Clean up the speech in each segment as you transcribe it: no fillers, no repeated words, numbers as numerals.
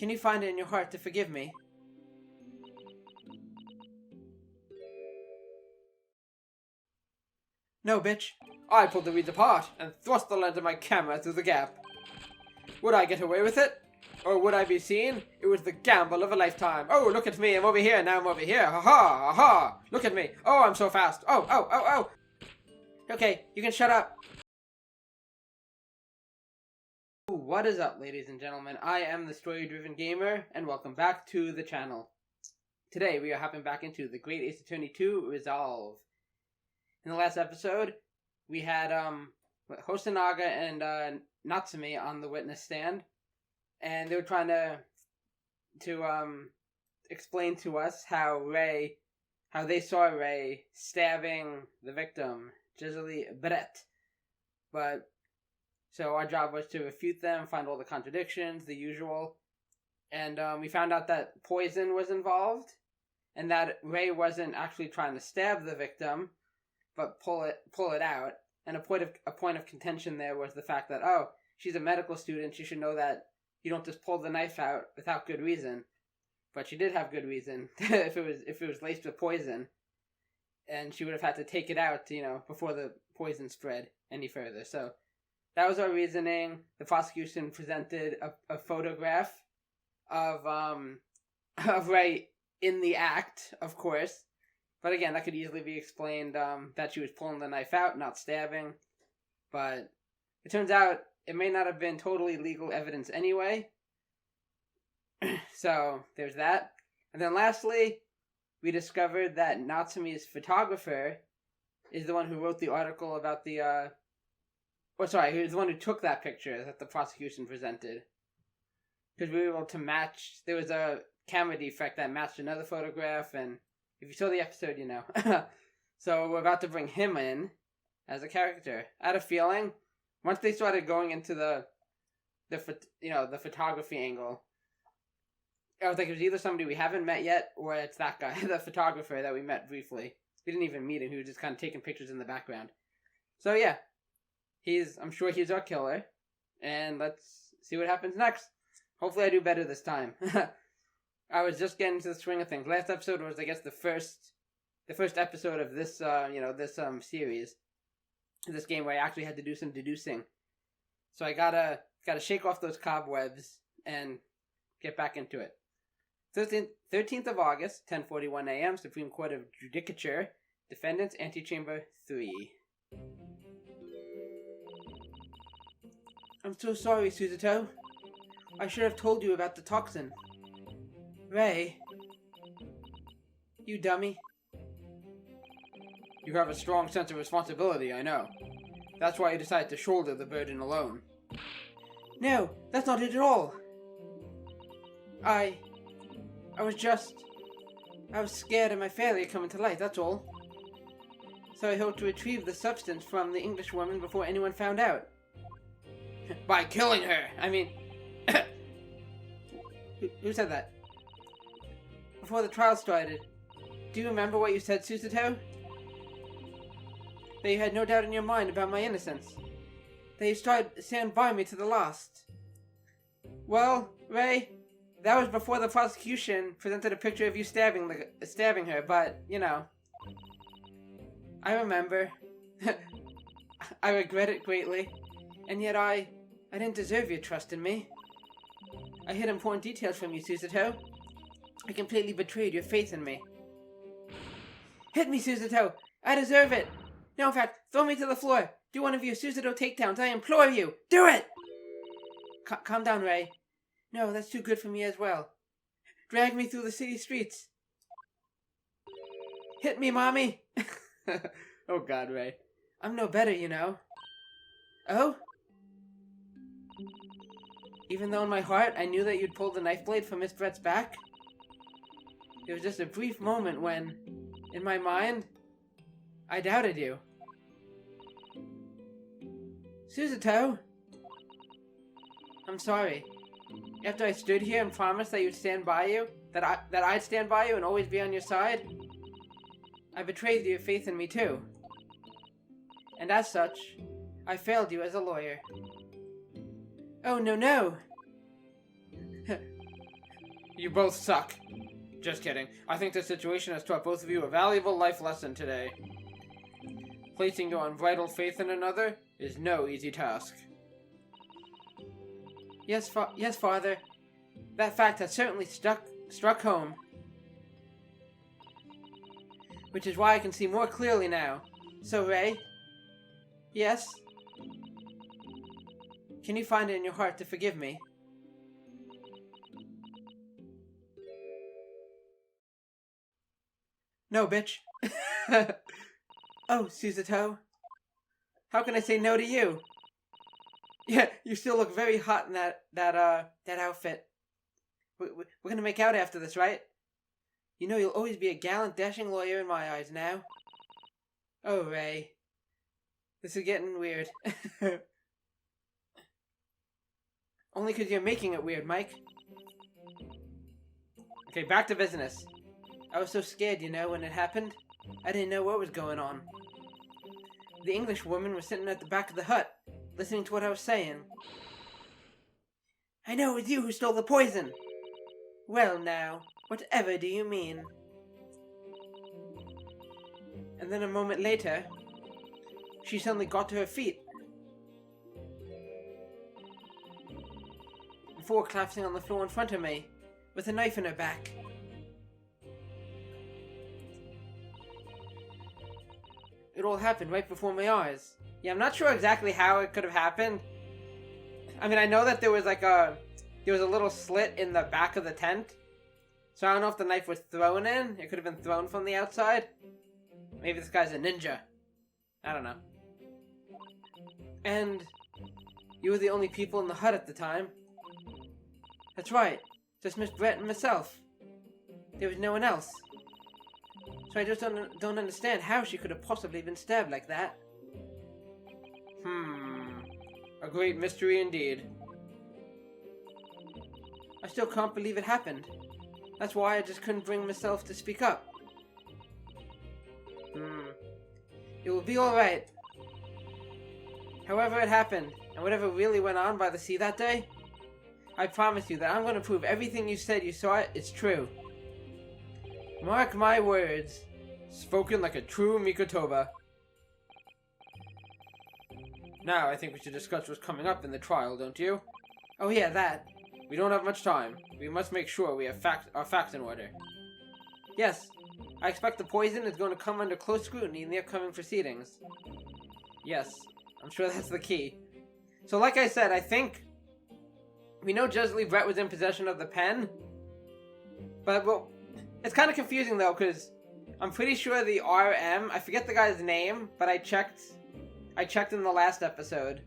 Can you find it in your heart to forgive me? No, bitch. I pulled the reeds apart and thrust the lens of my camera through the gap. Would I get away with it? Or would I be seen? It was the gamble of a lifetime. Oh, look at me. I'm over here. Now I'm over here. Ha ha. Ha ha. Look at me. Oh, I'm so fast. Oh, oh, oh, oh. Okay, you can shut up. What is up, ladies and gentlemen? I am the story-driven gamer, and welcome back to the channel. Today, we are hopping back into the Great Ace Attorney 2 Resolve. In the last episode, we had Hosanaga and Natsume on the witness stand, and they were trying to explain to us how they saw Ray stabbing the victim, Giselle Brett. But so our job was to refute them, find all the contradictions, the usual, and we found out that poison was involved, and that Ray wasn't actually trying to stab the victim, but pull it out. And a point of contention there was the fact that, oh, she's a medical student, she should know that you don't just pull the knife out without good reason. But she did have good reason if it was laced with poison, and she would have had to take it out, before the poison spread any further. So that was our reasoning. The prosecution presented a photograph of Ray in the act, of course. But again, that could easily be explained that she was pulling the knife out, not stabbing. But it turns out it may not have been totally legal evidence anyway. So there's that. And then lastly, we discovered that Natsume's photographer is the one who wrote the article about he was the one who took that picture that the prosecution presented. Because we were able to match, there was a camera defect that matched another photograph, and if you saw the episode, you know. So we're about to bring him in as a character. I had a feeling, once they started going into the photography angle, I was like, it was either somebody we haven't met yet, or it's that guy, the photographer that we met briefly. We didn't even meet him, he was just kind of taking pictures in the background. So yeah, I'm sure he's our killer, and let's see what happens next. Hopefully I do better this time. I was just getting to the swing of things. Last episode was, I guess, the first episode of this, series, this game where I actually had to do some deducing. So I gotta shake off those cobwebs and get back into it. 13th of August, 10:41 a.m., Supreme Court of Judicature, Defendants, Antechamber 3. I'm so sorry, Suzuto. I should have told you about the toxin. Ray. You dummy. You have a strong sense of responsibility, I know. That's why you decided to shoulder the burden alone. No, that's not it at all. I was scared of my failure coming to light, that's all. So I hoped to retrieve the substance from the Englishwoman before anyone found out. By killing her! I mean... Who said that? Before the trial started, do you remember what you said, Suzuto? That you had no doubt in your mind about my innocence. That you started to stand by me to the last. Well, Ray, that was before the prosecution presented a picture of you stabbing her, but, I remember. I regret it greatly, and yet I didn't deserve your trust in me. I hid important details from you, Suzuto. I completely betrayed your faith in me. Hit me, Suzuto! I deserve it! No, in fact, throw me to the floor! Do one of your Suzuto takedowns, I implore you! Do it! Calm down, Ray. No, that's too good for me as well. Drag me through the city streets. Hit me, Mommy! Oh God, Ray. I'm no better, you know. Oh? Even though in my heart I knew that you'd pull the knife blade from Miss Brett's back? It was just a brief moment when, in my mind, I doubted you. Suzuto! I'm sorry. After I stood here and promised that you'd stand by you, that I'd stand by you and always be on your side, I betrayed your faith in me too. And as such, I failed you as a lawyer. Oh, no, no! You both suck. Just kidding. I think this situation has taught both of you a valuable life lesson today. Placing your unbridled faith in another is no easy task. Yes, Father. That fact has certainly struck home. Which is why I can see more clearly now. So, Ray? Yes? Can you find it in your heart to forgive me? No, bitch. Oh, Susato. How can I say no to you? Yeah, you still look very hot in that outfit. We're gonna make out after this, right? You know you'll always be a gallant, dashing lawyer in my eyes now. Oh, Ray. This is getting weird. Only because you're making it weird, Mike. Okay, back to business. I was so scared, you know, when it happened. I didn't know what was going on. The English woman was sitting at the back of the hut, listening to what I was saying. I know it was you who stole the poison. Well now, whatever do you mean? And then a moment later, she suddenly got to her feet. Before collapsing on the floor in front of me, with a knife in her back. It all happened right before my eyes. Yeah, I'm not sure exactly how it could have happened. I mean, I know that there was a little slit in the back of the tent. So I don't know if the knife was thrown in. It could have been thrown from the outside. Maybe this guy's a ninja. I don't know. And you were the only people in the hut at the time. That's right. Just Miss Brett and myself. There was no one else. So I just don't understand how she could have possibly been stabbed like that. A great mystery indeed. I still can't believe it happened. That's why I just couldn't bring myself to speak up. It will be alright. However it happened, and whatever really went on by the sea that day, I promise you that I'm going to prove everything you said you saw is true. Mark my words. Spoken like a true Mikotoba. Now, I think we should discuss what's coming up in the trial, don't you? Oh yeah, that. We don't have much time. We must make sure we have our facts in order. Yes, I expect the poison is going to come under close scrutiny in the upcoming proceedings. Yes, I'm sure that's the key. So like I said, I think we know Jeslie Brett was in possession of the pen. But, well, it's kind of confusing though, because I'm pretty sure the RM, I forget the guy's name, but I checked in the last episode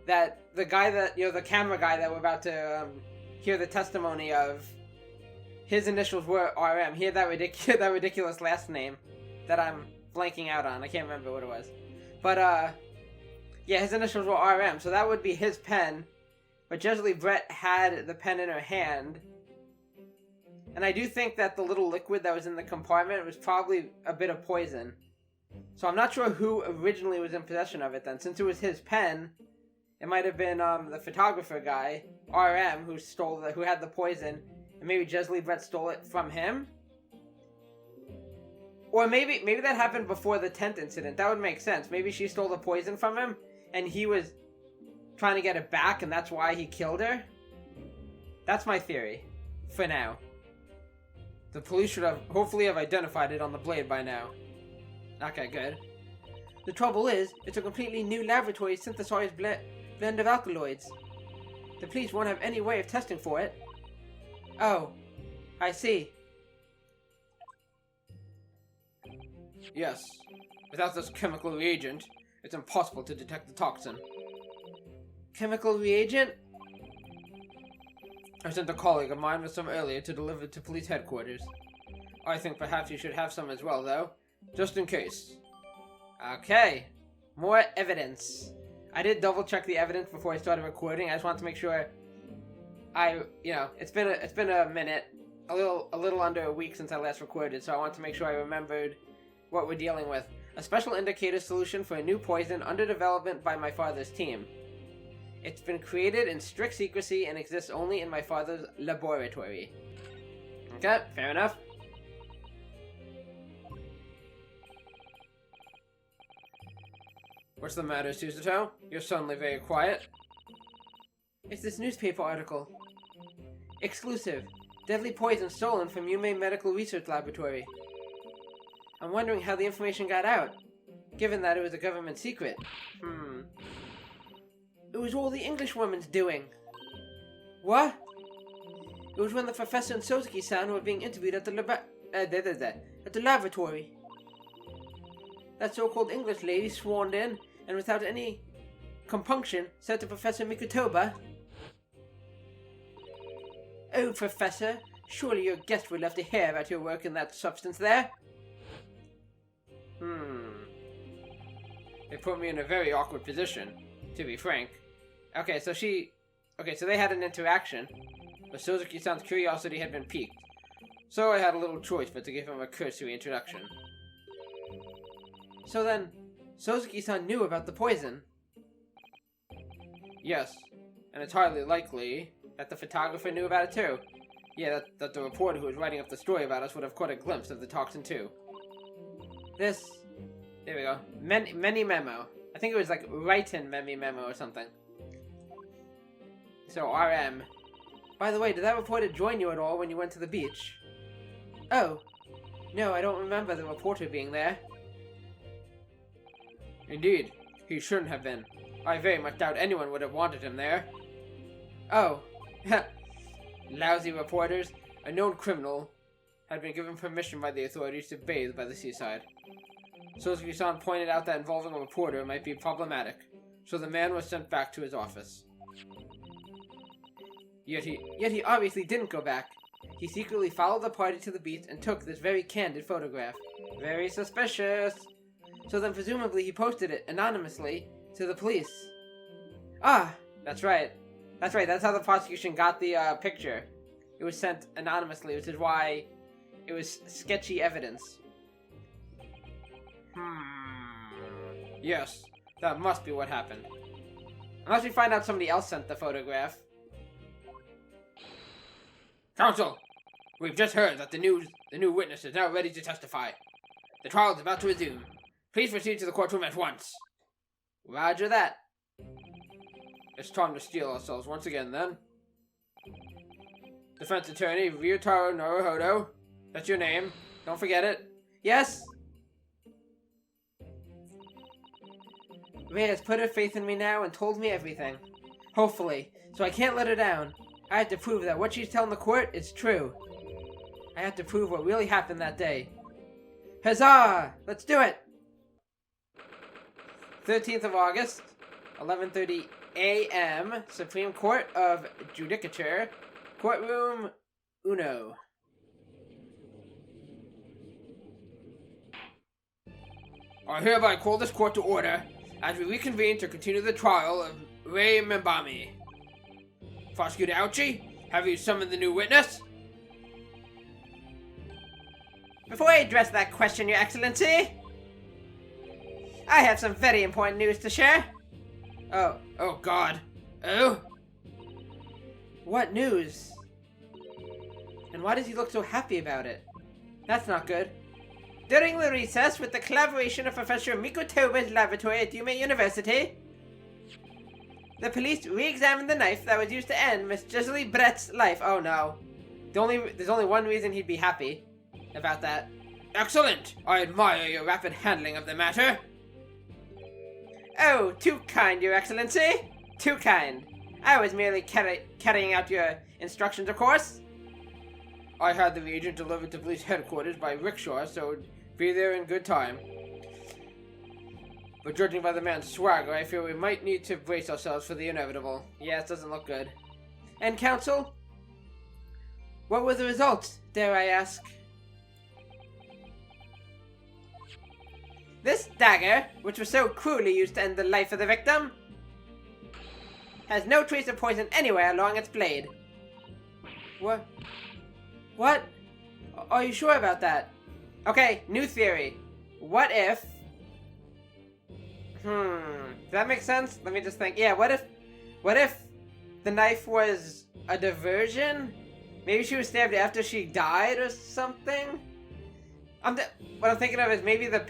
that the guy that, the camera guy that we're about to hear the testimony of, his initials were RM. He had that ridiculous last name that I'm blanking out on. I can't remember what it was. But, yeah, his initials were RM, so that would be his pen. But Jeslie Brett had the pen in her hand. And I do think that the little liquid that was in the compartment was probably a bit of poison. So I'm not sure who originally was in possession of it then. Since it was his pen, it might have been the photographer guy, RM, who had the poison. And maybe Jeslie Brett stole it from him? Or maybe that happened before the tent incident. That would make sense. Maybe she stole the poison from him, and he was trying to get it back, and that's why he killed her? That's my theory. For now. The police should hopefully have identified it on the blade by now. Okay, good. The trouble is, it's a completely new laboratory synthesized blend of alkaloids. The police won't have any way of testing for it. Oh, I see. Yes. Without this chemical reagent, it's impossible to detect the toxin. Chemical reagent? I sent a colleague of mine with some earlier to deliver to police headquarters. I think perhaps you should have some as well, though. Just in case. Okay. More evidence. I did double check the evidence before I started recording. I just wanted to make sure it's been a minute. A little under a week since I last recorded, so I want to make sure I remembered what we're dealing with. A special indicator solution for a new poison under development by my father's team. It's been created in strict secrecy and exists only in my father's laboratory. Okay, fair enough. What's the matter, Susato? You're suddenly very quiet. It's this newspaper article. Exclusive. Deadly poison stolen from Yume Medical Research Laboratory. I'm wondering how the information got out, given that it was a government secret. It was all the Englishwoman's doing. What? It was when the professor and Sozuki-san were being interviewed at the laboratory. That so-called English lady swarmed in, and without any compunction, said to Professor Mikutoba, "Oh, Professor, surely your guest would love to hear about your work in that substance there." It put me in a very awkward position, to be frank. Okay, so they had an interaction, but Suzuki-san's curiosity had been piqued. So I had a little choice but to give him a cursory introduction. So then, Suzuki-san knew about the poison? Yes, and it's highly likely that the photographer knew about it too. Yeah, that the reporter who was writing up the story about us would have caught a glimpse of the toxin too. There we go. Menimemo. I think it was like write-in Menimemo or something. So, RM. By the way, did that reporter join you at all when you went to the beach? Oh. No, I don't remember the reporter being there. Indeed, he shouldn't have been. I very much doubt anyone would have wanted him there. Oh. Lousy reporters. A known criminal had been given permission by the authorities to bathe by the seaside. Suzuki-san pointed out that involving a reporter might be problematic, so the man was sent back to his office. Yet he obviously didn't go back. He secretly followed the party to the beach and took this very candid photograph. Very suspicious. So then presumably he posted it anonymously to the police. Ah, that's right. That's how the prosecution got the picture. It was sent anonymously, which is why it was sketchy evidence. Yes, that must be what happened. Unless we find out somebody else sent the photograph. Counsel, we've just heard that the new witness is now ready to testify. The trial is about to resume. Please proceed to the courtroom at once. Roger that. It's time to steel ourselves once again, then. Defense attorney Ryutaro Naruhodo. That's your name. Don't forget it. Yes? Ray has put her faith in me now and told me everything. Hopefully. So I can't let her down. I have to prove that what she's telling the court is true. I have to prove what really happened that day. Huzzah! Let's do it! 13th of August, 11:30 a.m., Supreme Court of Judicature, Courtroom Uno. I hereby call this court to order as we reconvene to continue the trial of Rei Membami. Prosecutor Ouchi, have you summoned the new witness? Before I address that question, Your Excellency, I have some very important news to share. Oh God. Oh? What news? And why does he look so happy about it? That's not good. During the recess, with the collaboration of Professor Mikutoba's laboratory at Yume University, the police re-examined the knife that was used to end Miss Giselle Brett's life. Oh no. There's only one reason he'd be happy about that. Excellent! I admire your rapid handling of the matter. Oh, too kind, Your Excellency. Too kind. I was merely carrying out your instructions, of course. I had the reagent delivered to police headquarters by rickshaw, so be there in good time. But judging by the man's swagger, I fear we might need to brace ourselves for the inevitable. Yeah, it doesn't look good. And counsel? What were the results, dare I ask? This dagger, which was so cruelly used to end the life of the victim, has no trace of poison anywhere along its blade. What? What? Are you sure about that? Okay, new theory. What if... Does that make sense? Let me just think. Yeah, what What if the knife was a diversion? Maybe she was stabbed after she died or something? What I'm thinking of is maybe the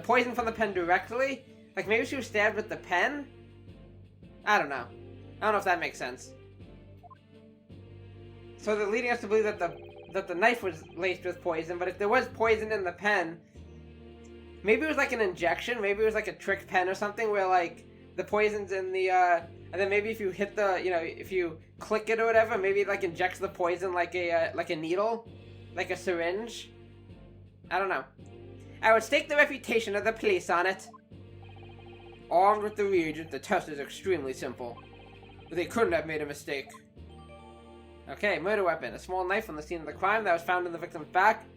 poison from the pen directly? Like maybe she was stabbed with the pen? I don't know. I don't know if that makes sense. So they're leading us to believe that the knife was laced with poison, but if there was poison in the pen, maybe it was like an injection, maybe it was like a trick pen or something where like the poison's in the and then maybe if you hit the, if you click it or whatever, maybe it like injects the poison like a needle, like a syringe. I don't know. I would stake the reputation of the police on it. Armed with the reagent, the test is extremely simple. But they couldn't have made a mistake. Okay, murder weapon. A small knife on the scene of the crime that was found in the victim's back.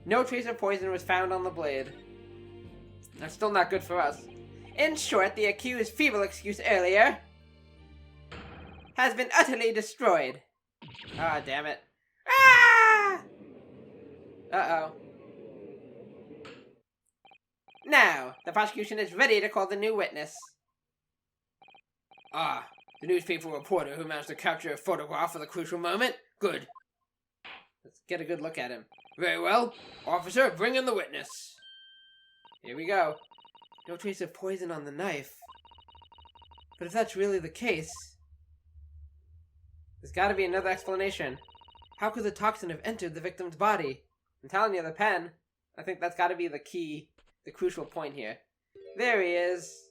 No trace of poison was found on the blade. That's still not good for us. In short, the accused's feeble excuse earlier has been utterly destroyed. Ah, damn it. Ah! Uh-oh. Now, the prosecution is ready to call the new witness. Ah, the newspaper reporter who managed to capture a photograph of the crucial moment? Good. Let's get a good look at him. Very well. Officer, bring in the witness. Here we go. No trace of poison on the knife. But if that's really the case, there's gotta be another explanation. How could the toxin have entered the victim's body? I'm telling you, the pen. I think that's gotta be the key, the crucial point here. There he is.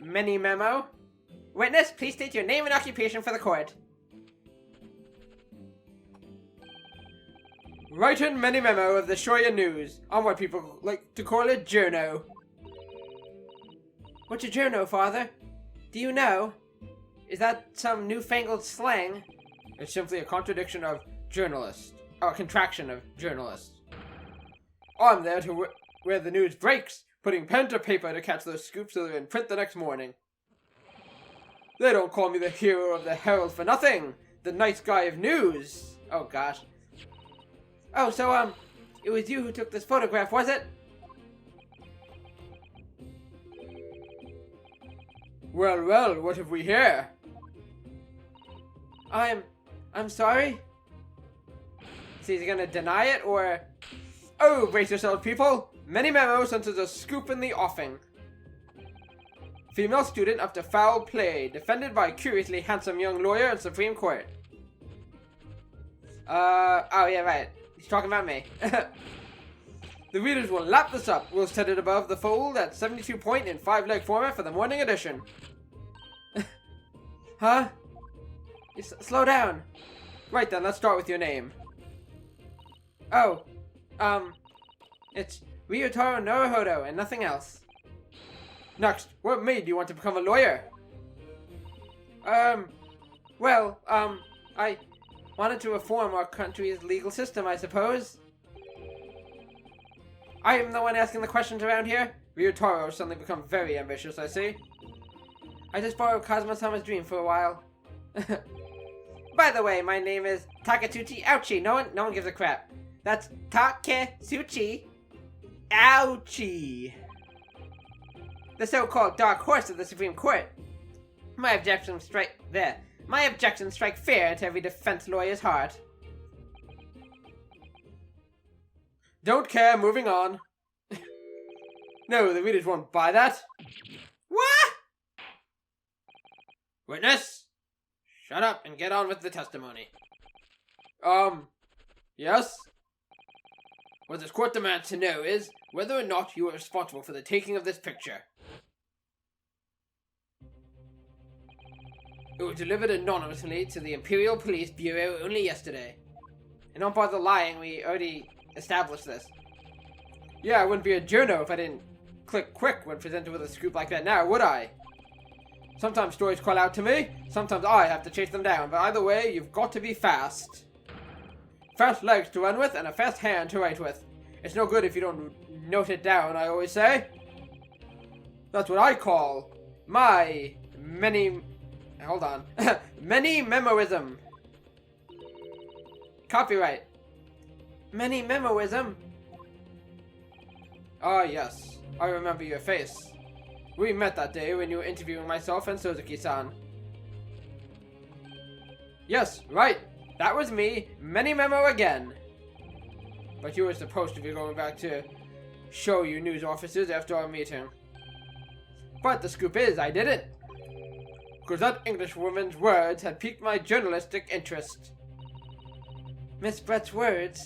Menimemo. Witness, please state your name and occupation for the court. Writer Menimemo of the Shoya News. I'm what people like to call a journo. What's a journo, Father? Do you know? Is that some newfangled slang? It's simply a contradiction of journalist. Or a contraction of journalist. I'm there to where the news breaks, putting pen to paper to catch those scoops so they're in print the next morning. They don't call me the hero of the Herald for nothing. The nice guy of news. Oh gosh. Oh, so, it was you who took this photograph, was it? Well, well, what have we here? I'm sorry? Is he gonna deny it, or... Oh, brace yourselves, people! Menimemo senses a scoop in the offing. Female student up to foul play, defended by curiously handsome young lawyer in Supreme Court. Oh yeah, right. He's talking about me. The readers will lap this up. We'll set it above the fold at 72 point in 5-leg format for the morning edition. Huh? Slow down. Right then, let's start with your name. Oh, it's Ryotaro Naruhodo and nothing else. Next, what made you want to become a lawyer? Well, I wanted to reform our country's legal system, I suppose. I am the one asking the questions around here. Ryotaro has suddenly become very ambitious, I see. I just borrowed Kazuma-sama's dream for a while. By the way, my name is Takatsuchi Ouchie. No one gives a crap. That's Takatsuchi Ouchie. The so-called dark horse of the Supreme Court. My objections strike fear to every defense lawyer's heart. Don't care, moving on. No, the readers won't buy that. What? Witness? Shut up and get on with the testimony. Yes? What this court demands to know is whether or not you are responsible for the taking of this picture. It was delivered anonymously to the Imperial Police Bureau only yesterday. And don't bother lying, we already established this. Yeah, I wouldn't be a journo if I didn't click quick when presented with a scoop like that now, would I? Sometimes stories call out to me, sometimes I have to chase them down, but either way, you've got to be fast. Fast legs to run with and a fast hand to write with. It's no good if you don't note it down, I always say. That's what I call my Menimemo-ism. Copyright. Menimemo-ism? Ah, yes. I remember your face. We met that day when you were interviewing myself and Suzuki-san. Yes, right. That was me, Menimemo again. But you were supposed to be going back to show you news officers after our meeting. But the scoop is, I didn't. Because that English woman's words had piqued my journalistic interest. Miss Brett's words?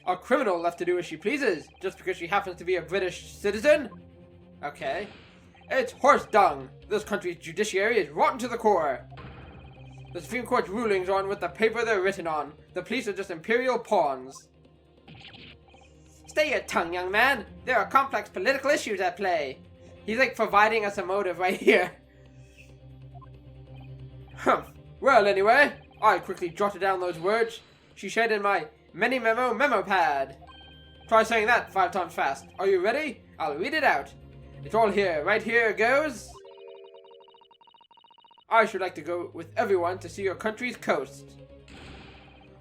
A criminal left to do as she pleases, just because she happens to be a British citizen? Okay. It's horse dung. This country's judiciary is rotten to the core. The Supreme Court's rulings are on with the paper they're written on. The police are just imperial pawns. Stay your tongue, young man. There are complex political issues at play. He's like providing us a motive right here. Humph. Well, anyway, I quickly jotted down those words she shared in my Menimemo memo pad. Try saying that 5 times fast. Are you ready? I'll read it out. It's all here. Right here goes. I should like to go with everyone to see your country's coast.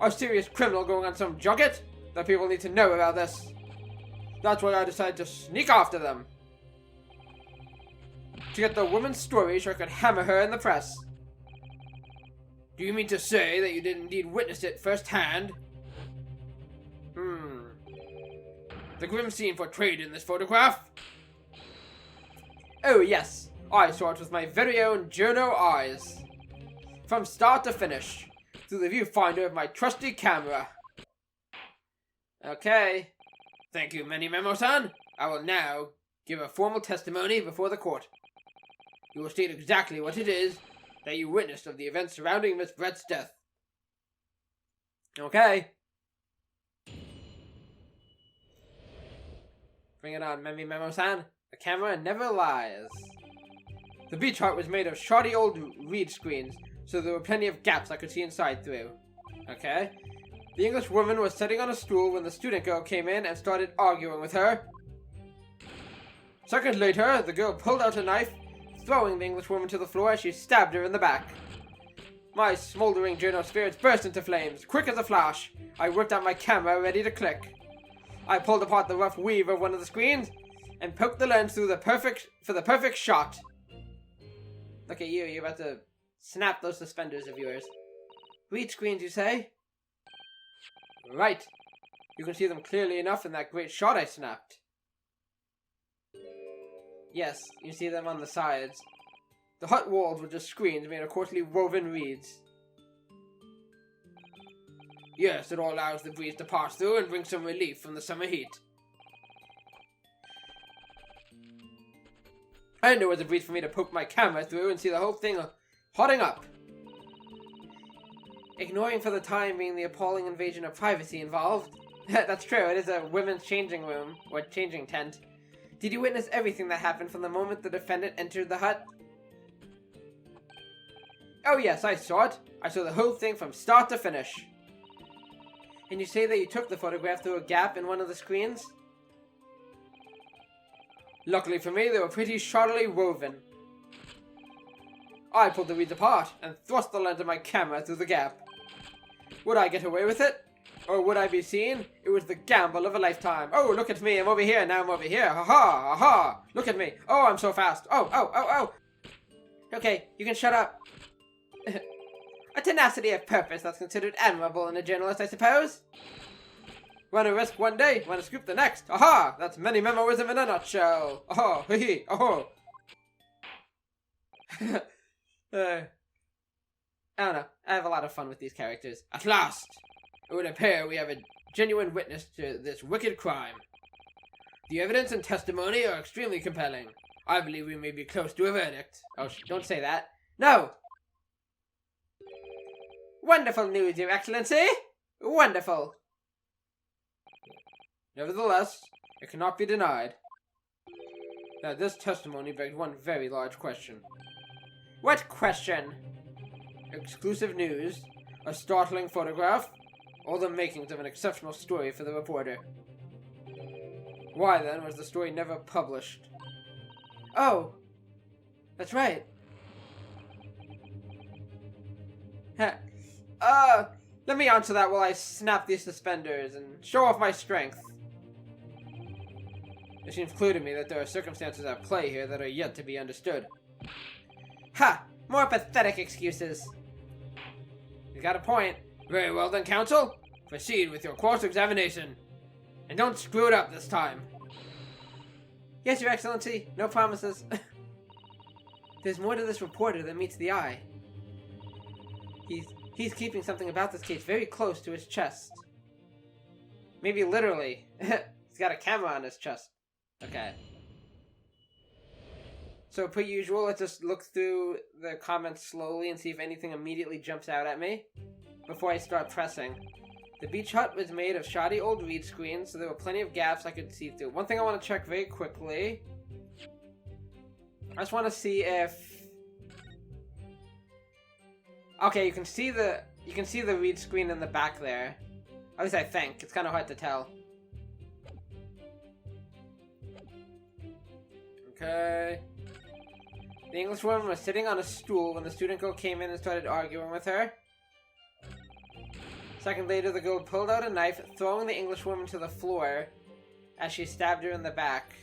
A serious criminal going on some junket? The people need to know about this. That's why I decided to sneak after them. To get the woman's story so I could hammer her in the press. Do you mean to say that you did indeed witness it firsthand? The grim scene portrayed in this photograph? Oh yes, I saw it with my very own journo eyes. From start to finish, through the viewfinder of my trusty camera. Okay. Thank you, Menimemo-San. I will now give a formal testimony before the court. You will state exactly what it is that you witnessed of the events surrounding Miss Brett's death. Okay. Bring it on, Menimemo-San. The camera never lies. The beach hut was made of shoddy old reed screens, so there were plenty of gaps I could see inside through. Okay. The English woman was sitting on a stool when the student girl came in and started arguing with her. Seconds later, the girl pulled out a knife, throwing the English woman to the floor as she stabbed her in the back. My smoldering journal spirits burst into flames. Quick as a flash, I whipped out my camera ready to click. I pulled apart the rough weave of one of the screens and poked the lens through for the perfect shot. Look at you, you're about to snap those suspenders of yours. Reed screens, you say? Right. You can see them clearly enough in that great shot I snapped. Yes, you see them on the sides. The hut walls were just screens made of coarsely woven reeds. Yes, it all allows the breeze to pass through and bring some relief from the summer heat. And there was a breeze for me to poke my camera through and see the whole thing hotting up. Ignoring for the time being the appalling invasion of privacy involved. That's true, it is a women's changing room, or changing tent. Did you witness everything that happened from the moment the defendant entered the hut? Oh yes, I saw it. I saw the whole thing from start to finish. And you say that you took the photograph through a gap in one of the screens? Luckily for me, they were pretty shoddily woven. I pulled the reeds apart and thrust the lens of my camera through the gap. Would I get away with it? Or would I be seen? It was the gamble of a lifetime. Oh, look at me, I'm over here, now I'm over here. Ha ha, ha ha. Look at me. Oh, I'm so fast. Oh, oh, oh, oh. Okay, you can shut up. A tenacity of purpose that's considered admirable in a journalist, I suppose. Run a risk one day, run a scoop the next. Aha! That's Menimemoism in a nutshell. Oh, hee hee, oh. I don't know. I have a lot of fun with these characters. At last! It would appear we have a genuine witness to this wicked crime. The evidence and testimony are extremely compelling. I believe we may be close to a verdict. Oh, don't say that. No! Wonderful news, Your Excellency! Wonderful! Nevertheless, it cannot be denied that this testimony begs one very large question. What question? Exclusive news, a startling photograph, or the makings of an exceptional story for the reporter. Why then was the story never published? Oh, that's right. Let me answer that while I snap these suspenders and show off my strength. It seems clear to me that there are circumstances at play here that are yet to be understood. Ha! More pathetic excuses. You got a point. Very well then, counsel. Proceed with your cross-examination. And don't screw it up this time. Yes, Your Excellency. No promises. There's more to this reporter than meets the eye. He's keeping something about this case very close to his chest. Maybe literally. He's got a camera on his chest. Okay. So, per usual, let's just look through the comments slowly and see if anything immediately jumps out at me before I start pressing. The beach hut was made of shoddy old reed screens, so there were plenty of gaps I could see through. One thing I want to check very quickly. I just want to see if... Okay, you can see the reed screen in the back there. At least I think. It's kind of hard to tell. Okay. The Englishwoman was sitting on a stool when the student girl came in and started arguing with her. A second later, the girl pulled out a knife, throwing the Englishwoman to the floor as she stabbed her in the back.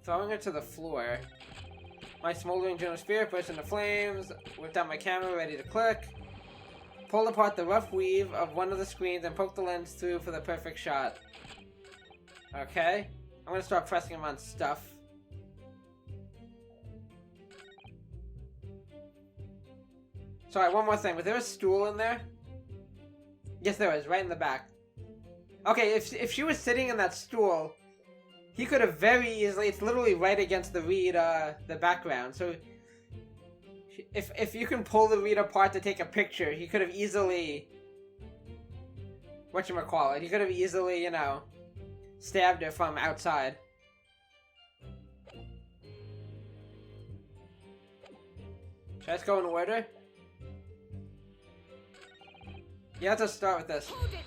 Throwing her to the floor. My smoldering journal spirit burst into flames, whipped out my camera ready to click, pulled apart the rough weave of one of the screens and poked the lens through for the perfect shot. Okay. I'm gonna start pressing him on stuff. Sorry, one more thing. Was there a stool in there? Yes, there was, right in the back. Okay, if she was sitting in that stool, he could have very easily... It's literally right against the reed, the background. So, if you can pull the reed apart to take a picture, he could have easily... Whatchamacallit? He could have easily, you know, stabbed her from outside. Should I just go in order? Yeah, let's just start with this. Hold it!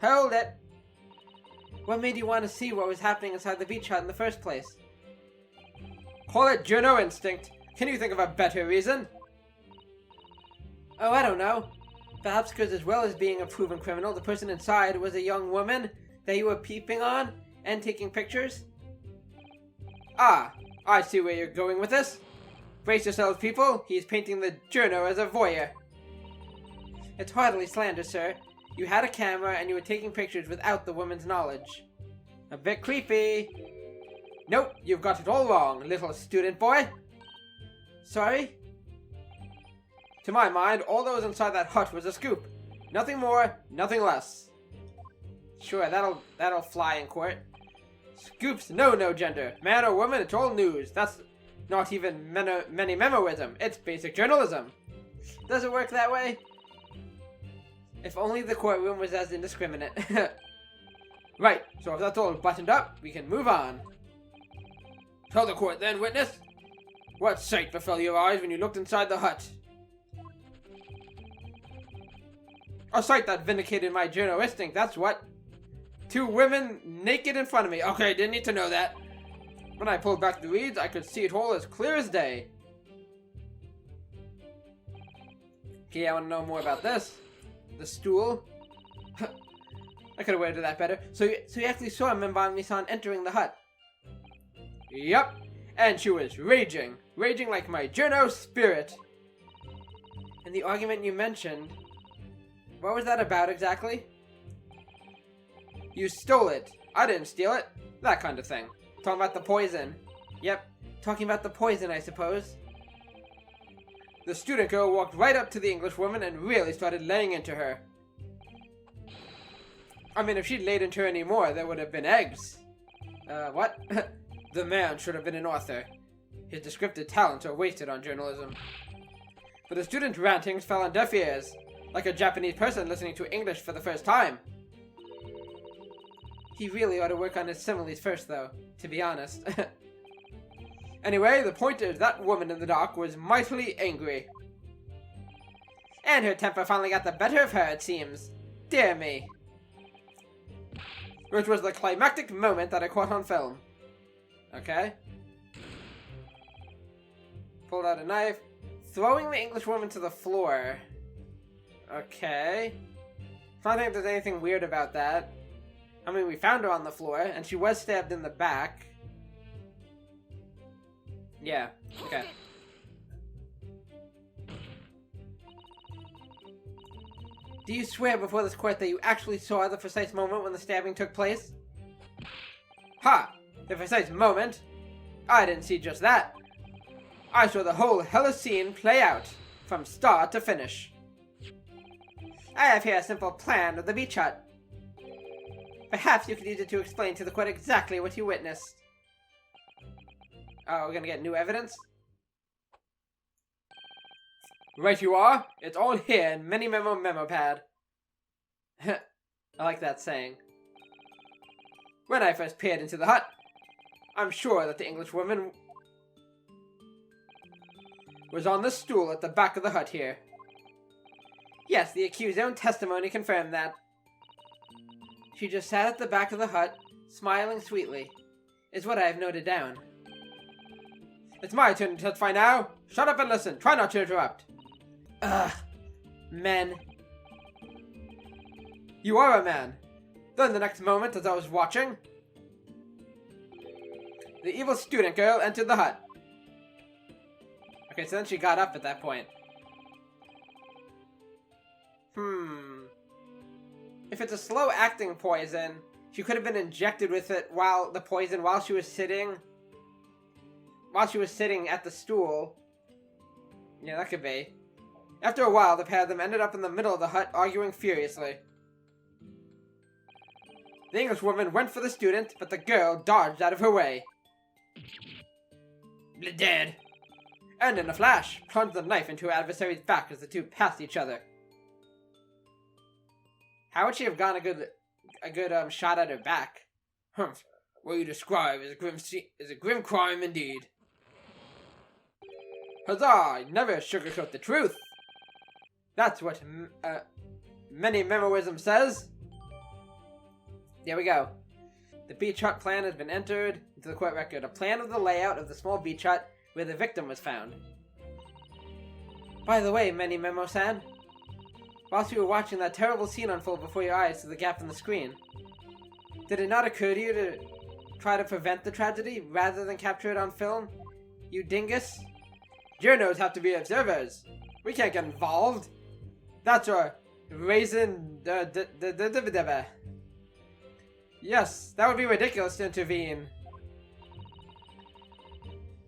Hold it! What made you want to see what was happening inside the beach hut in the first place? Call it journo instinct. Can you think of a better reason? Oh, I don't know. Perhaps because as well as being a proven criminal, the person inside was a young woman that you were peeping on and taking pictures? Ah, I see where you're going with this. Brace yourselves, people. He's painting the journo as a voyeur. It's hardly slander, sir. You had a camera and you were taking pictures without the woman's knowledge. A bit creepy. Nope, you've got it all wrong, little student boy. Sorry? To my mind, all that was inside that hut was a scoop. Nothing more, nothing less. Sure, that'll fly in court. Scoops know no gender. Man or woman, it's all news. That's not even Menimemo-ism. It's basic journalism. Does it work that way? If only the courtroom was as indiscriminate. Right, so if that's all buttoned up, we can move on. Tell the court then, witness. What sight befell your eyes when you looked inside the hut? A sight that vindicated my journo instinct, that's what. 2 women naked in front of me. Okay, didn't need to know that. When I pulled back the reeds, I could see it all as clear as day. Okay, I want to know more about this. The stool. I could have worded that better. So you actually saw Menimemo-San entering the hut. Yup. And she was raging. Raging like my journo spirit. And the argument you mentioned, what was that about exactly? You stole it. I didn't steal it. That kind of thing. Talking about the poison. Yep. Talking about the poison, I suppose. The student girl walked right up to the Englishwoman and really started laying into her. I mean, if she'd laid into her any more, there would have been eggs. What? The man should have been an author. His descriptive talents are wasted on journalism. But the student's rantings fell on deaf ears, like a Japanese person listening to English for the first time. He really ought to work on his similes first, though, to be honest. Anyway, the point is that woman in the dock was mightily angry. And her temper finally got the better of her, it seems. Dear me. Which was the climactic moment that I caught on film. Okay. Pulled out a knife, throwing the Englishwoman to the floor. Okay. I don't think there's anything weird about that. I mean, we found her on the floor, and she was stabbed in the back. Yeah, okay. Do you swear before this court that you actually saw the precise moment when the stabbing took place? Ha! The precise moment? I didn't see just that. I saw the whole hellish scene play out, from start to finish. I have here a simple plan of the beach hut. Perhaps you could use it to explain to the court exactly what you witnessed. Oh, we're gonna get new evidence? Right you are. It's all here in Menimemo memo pad. I like that saying. When I first peered into the hut, I'm sure that the Englishwoman was on the stool at the back of the hut here. Yes, the accused's own testimony confirmed that. She just sat at the back of the hut, smiling sweetly, is what I have noted down. It's my turn to testify now. Shut up and listen. Try not to interrupt. Ugh. Men. You are a man. Then the next moment, as I was watching, the evil student girl entered the hut. Okay, so then she got up at that point. If it's a slow-acting poison, she could have been injected with it while she was sitting at the stool. Yeah, that could be. After a while, the pair of them ended up in the middle of the hut, arguing furiously. The Englishwoman went for the student, but the girl dodged out of her way. Dead. And in a flash, plunged the knife into her adversary's back as the two passed each other. How would she have gotten a good shot at her back? Humph. What you describe is a grim crime indeed. Huzzah! Never sugarcoat the truth. That's what Menimemo-San says. There we go. The beach hut plan has been entered into the court record. A plan of the layout of the small beach hut where the victim was found. By the way, Menimemo-San, whilst you were watching that terrible scene unfold before your eyes through the gap in the screen, did it not occur to you to try to prevent the tragedy rather than capture it on film? You dingus? Journos have to be observers. We can't get involved. That's our reason. Yes, that would be ridiculous to intervene.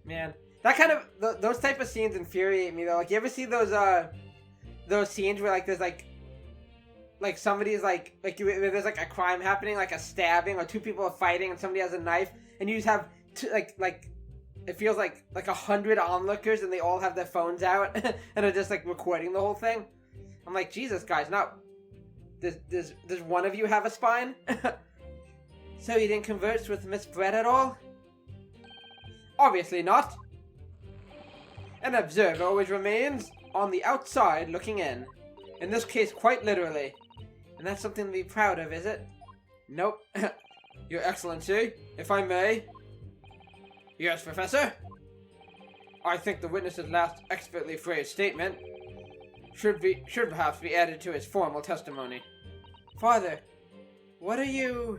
Man, that kind of those type of scenes infuriate me though. Like, you ever see those scenes where there's somebody's where there's a crime happening, like a stabbing or two people are fighting and somebody has a knife, and you just have it feels like 100 onlookers and they all have their phones out and are just recording the whole thing. I'm like, Jesus, guys, now does one of you have a spine? So you didn't converse with Miss Brett at all? Obviously not. An observer always remains on the outside looking in. In this case, quite literally. And that's something to be proud of, is it? Nope. Your Excellency, if I may. Yes, Professor? I think the witness's last expertly phrased statement should perhaps be added to his formal testimony. Father, what are you...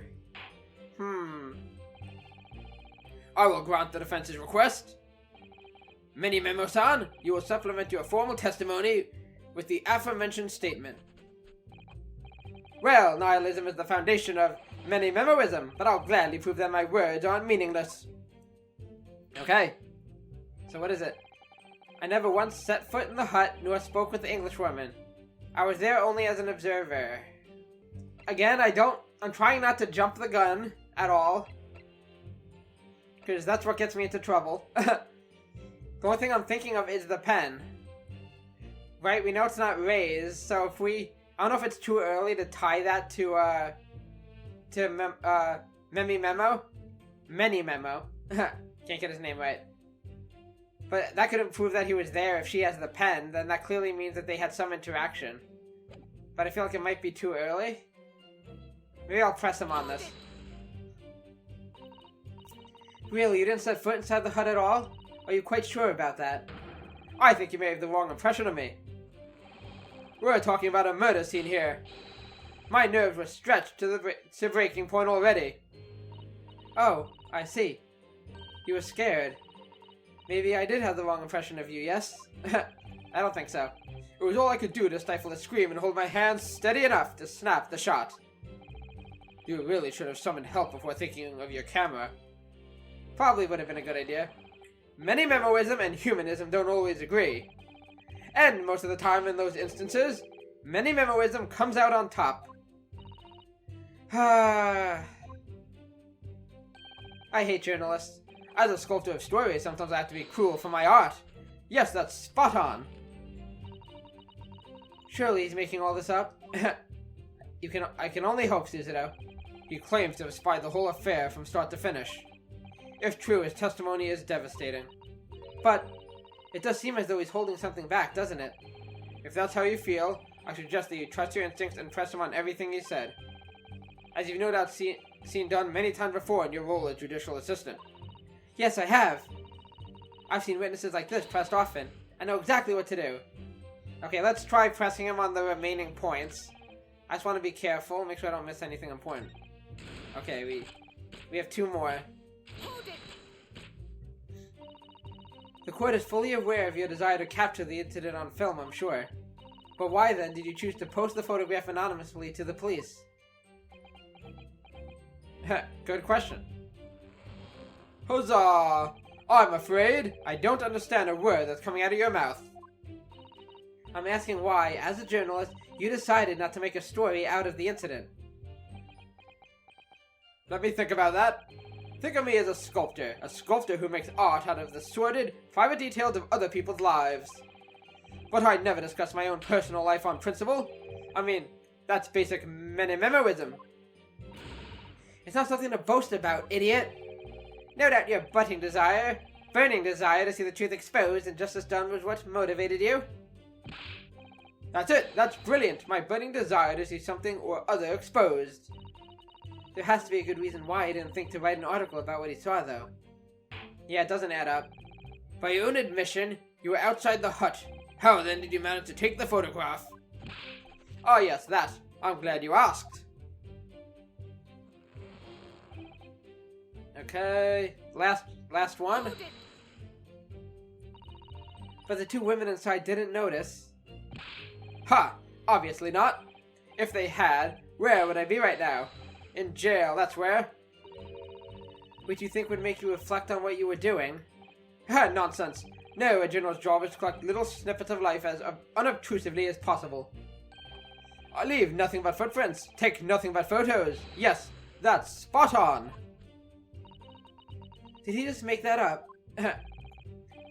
I will grant the defense's request. Menimemo-San, you will supplement your formal testimony with the aforementioned statement. Well, nihilism is the foundation of Menimemo-ism, but I'll gladly prove that my words aren't meaningless. Okay. So what is it? I never once set foot in the hut, nor spoke with the Englishwoman. I was there only as an observer. Again, I'm trying not to jump the gun at all, because that's what gets me into trouble. The only thing I'm thinking of is the pen. Right? We know it's not raised, so if we... I don't know if it's too early to tie that to Menimemo. Can't get his name right. But that couldn't prove that he was there. If she has the pen, then that clearly means that they had some interaction. But I feel like it might be too early. Maybe I'll press him on this. Really, you didn't set foot inside the hut at all? Are you quite sure about that? I think you may have the wrong impression of me. We're talking about a murder scene here. My nerves were stretched to the breaking point already. Oh, I see. You were scared. Maybe I did have the wrong impression of you, yes? I don't think so. It was all I could do to stifle a scream and hold my hands steady enough to snap the shot. You really should have summoned help before thinking of your camera. Probably would have been a good idea. Many-memoism and humanism don't always agree. And most of the time in those instances, many-memoism comes out on top. I hate journalists. As a sculptor of stories, sometimes I have to be cruel for my art. Yes, that's spot on. Surely he's making all this up. I can only hope, Suzuto. He claims to have spied the whole affair from start to finish. If true, his testimony is devastating. But it does seem as though he's holding something back, doesn't it? If that's how you feel, I suggest that you trust your instincts and press him on everything he said. As you've no doubt seen done many times before in your role as judicial assistant. Yes, I have. I've seen witnesses like this pressed often. I know exactly what to do. Okay, let's try pressing him on the remaining points. I just want to be careful, make sure I don't miss anything important. Okay, we have 2 more. The court is fully aware of your desire to capture the incident on film, I'm sure. But why then did you choose to post the photograph anonymously to the police? Good question. Huzzah! I'm afraid I don't understand a word that's coming out of your mouth. I'm asking why, as a journalist, you decided not to make a story out of the incident. Let me think about that. Think of me as a sculptor who makes art out of the sordid, private details of other people's lives. But I never discuss my own personal life on principle. I mean, that's basic Menimemo-ism. It's not something to boast about, idiot. No doubt your burning desire to see the truth exposed and justice done was what motivated you. That's it, that's brilliant, my burning desire to see something or other exposed. There has to be a good reason why he didn't think to write an article about what he saw, though. Yeah, it doesn't add up. By your own admission, you were outside the hut. How then did you manage to take the photograph? Oh yes, that. I'm glad you asked. Okay, last one. But the 2 women inside didn't notice. Ha! Obviously not. If they had, where would I be right now? In jail, that's where. Which you think would make you reflect on what you were doing? Ha! Nonsense. No, a journalist's job is to collect little snippets of life as unobtrusively as possible. I leave nothing but footprints, take nothing but photos. Yes, that's spot on. Did he just make that up?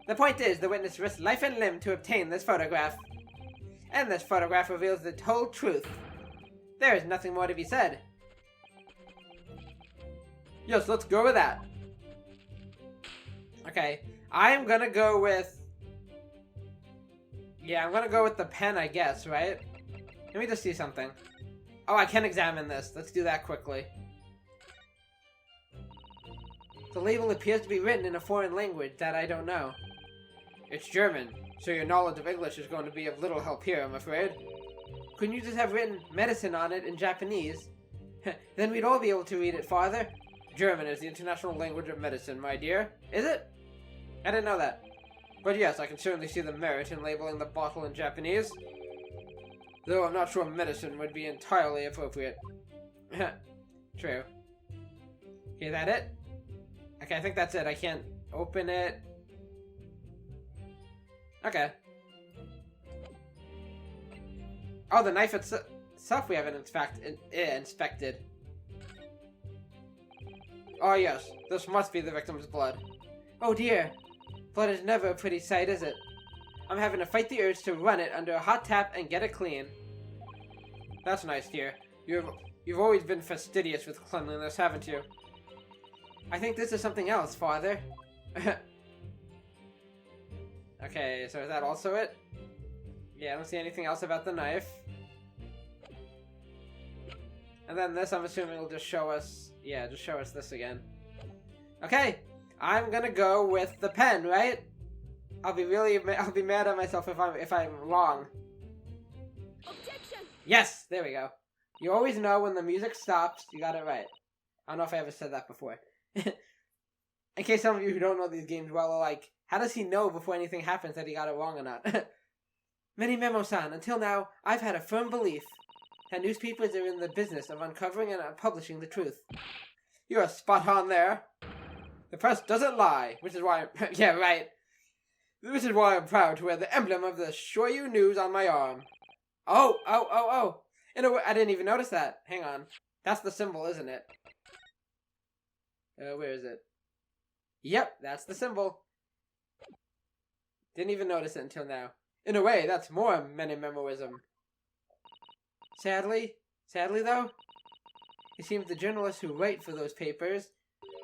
The point is, the witness risked life and limb to obtain this photograph. And this photograph reveals the whole truth. There is nothing more to be said. Yes, let's go with that. Okay, I'm gonna go with... Yeah, I'm gonna go with the pen, I guess, right? Let me just see something. Oh, I can examine this. Let's do that quickly. The label appears to be written in a foreign language that I don't know. It's German, so your knowledge of English is going to be of little help here, I'm afraid. Couldn't you just have written medicine on it in Japanese? Then we'd all be able to read it, Father. German is the international language of medicine, my dear. Is it? I didn't know that. But yes, I can certainly see the merit in labeling the bottle in Japanese. Though I'm not sure medicine would be entirely appropriate. True. Okay, that it? Okay, I think that's it. I can't open it. Okay. Oh, the knife itself we haven't inspected. Oh yes, this must be the victim's blood. Oh dear. Blood is never a pretty sight, is it? I'm having to fight the urge to run it under a hot tap and get it clean. That's nice, dear. You've always been fastidious with cleanliness, haven't you? I think this is something else, Father. Okay, so is that also it? Yeah, I don't see anything else about the knife. And then this, I'm assuming, will just show us... Yeah, just show us this again. Okay, I'm gonna go with the pen, right? I'll be mad at myself if I'm wrong. Objection! Yes, there we go. You always know when the music stops, you got it right. I don't know if I ever said that before. In case some of you who don't know these games well are like, how does he know before anything happens that he got it wrong or not? Menimemo-San, until now, I've had a firm belief that newspapers are in the business of uncovering and publishing the truth. You're spot on there. The press doesn't lie, which is why yeah, right. This is why I'm proud to wear the emblem of the Shoyu News on my arm. Oh. In a way, I didn't even notice that. Hang on. That's the symbol, isn't it? Where is it? Yep, that's the symbol. Didn't even notice it until now. In a way, that's more Menimemoism. Sadly though, it seems the journalists who write for those papers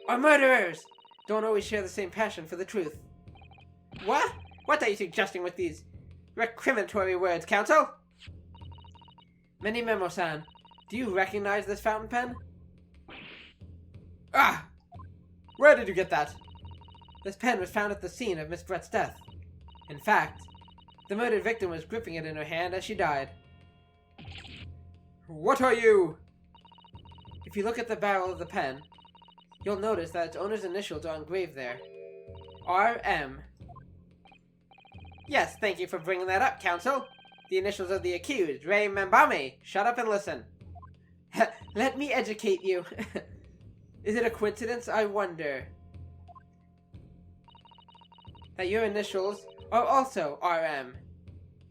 are murderers! Don't always share the same passion for the truth. What? What are you suggesting with these recriminatory words, Counsel? Menimemo-San, do you recognize this fountain pen? Ah! Where did you get that? This pen was found at the scene of Miss Brett's death. In fact, the murdered victim was gripping it in her hand as she died. What are you? If you look at the barrel of the pen, you'll notice that its owner's initials are engraved there. R.M. Yes, thank you for bringing that up, Counsel. The initials of the accused, Ray Membame. Shut up and listen. Let me educate you. Is it a coincidence, I wonder, that your initials are also RM?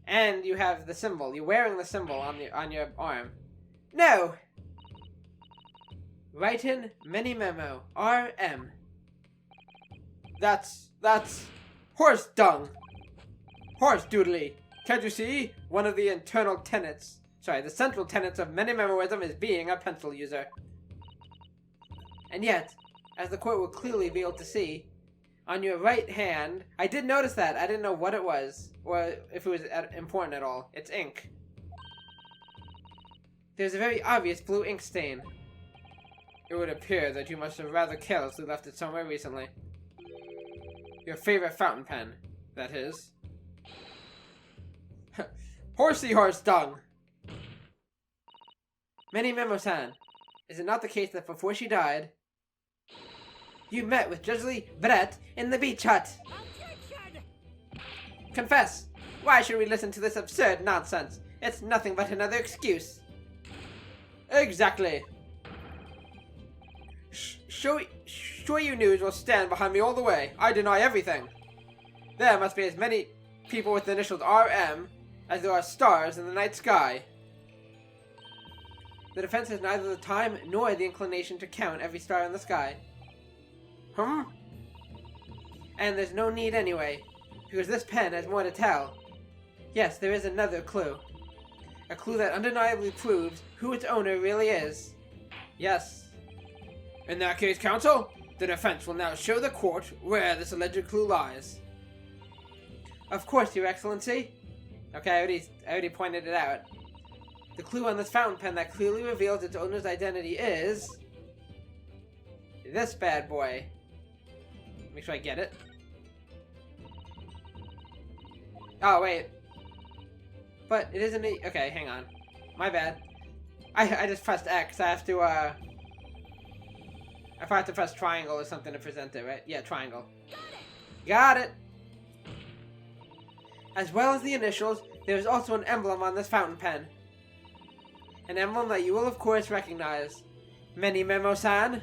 And you have the symbol. You're wearing the symbol on your arm. No! Write in Menimemo, RM. That's horse dung. Horse doodly. Can't you see? One of the the central tenets of Menimemoism is being a pencil user. And yet, as the court will clearly be able to see, on your right hand, I did notice that. I didn't know what it was, or if it was important at all. It's ink. There's a very obvious blue ink stain. It would appear that you must have rather carelessly left it somewhere recently. Your favorite fountain pen, that is. Horsey horse dung! Menimemo-San, is it not the case that before she died, you met with Judge Brett in the beach hut? Objection! Confess! Why should we listen to this absurd nonsense? It's nothing but another excuse. Exactly. Shoyu News will stand behind me all the way. I deny everything. There must be as many people with the initials RM as there are stars in the night sky. The defense has neither the time nor the inclination to count every star in the sky. And there's no need anyway, because this pen has more to tell. Yes, there is another clue. A clue that undeniably proves who its owner really is. Yes. In that case, Counsel, the defense will now show the court where this alleged clue lies. Of course, Your Excellency. Okay, I already pointed it out. The clue on this fountain pen that clearly reveals its owner's identity is this bad boy. Make sure I get it. Oh, wait. But it isn't a... Okay, hang on. My bad. I just pressed X. I have to, if I have to press triangle or something to present it, right? Yeah, triangle. Got it! As well as the initials, there is also an emblem on this fountain pen. An emblem that you will of course recognize. Menimemo-San?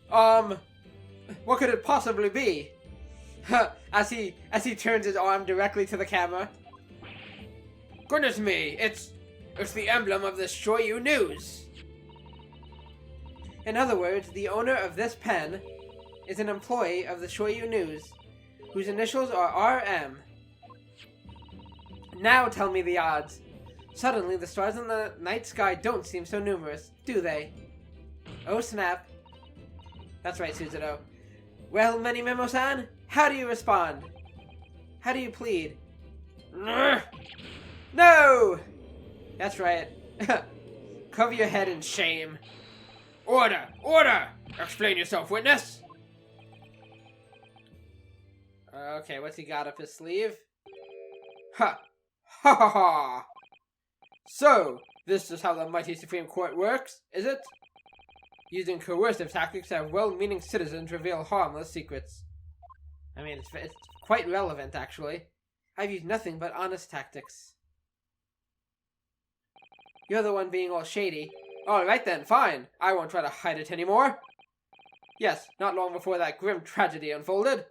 What could it possibly be? as he turns his arm directly to the camera. Goodness me, it's the emblem of the Shoyu News. In other words, the owner of this pen is an employee of the Shoyu News, whose initials are RM. Now tell me the odds. Suddenly, the stars in the night sky don't seem so numerous, do they? Oh snap. That's right, Suzuto. Well, Menimemo-San, how do you respond? How do you plead? No! That's right. Cover your head in shame. Order! Order! Explain yourself, witness! Okay, what's he got up his sleeve? Ha! Ha ha ha! So, This is how the mighty Supreme Court works, is it? Using coercive tactics to have well-meaning citizens reveal harmless secrets. I mean, it's quite relevant, actually. I've used nothing but honest tactics. You're the one being all shady. Alright then, fine. I won't try to hide it anymore. Yes, not long before that grim tragedy unfolded.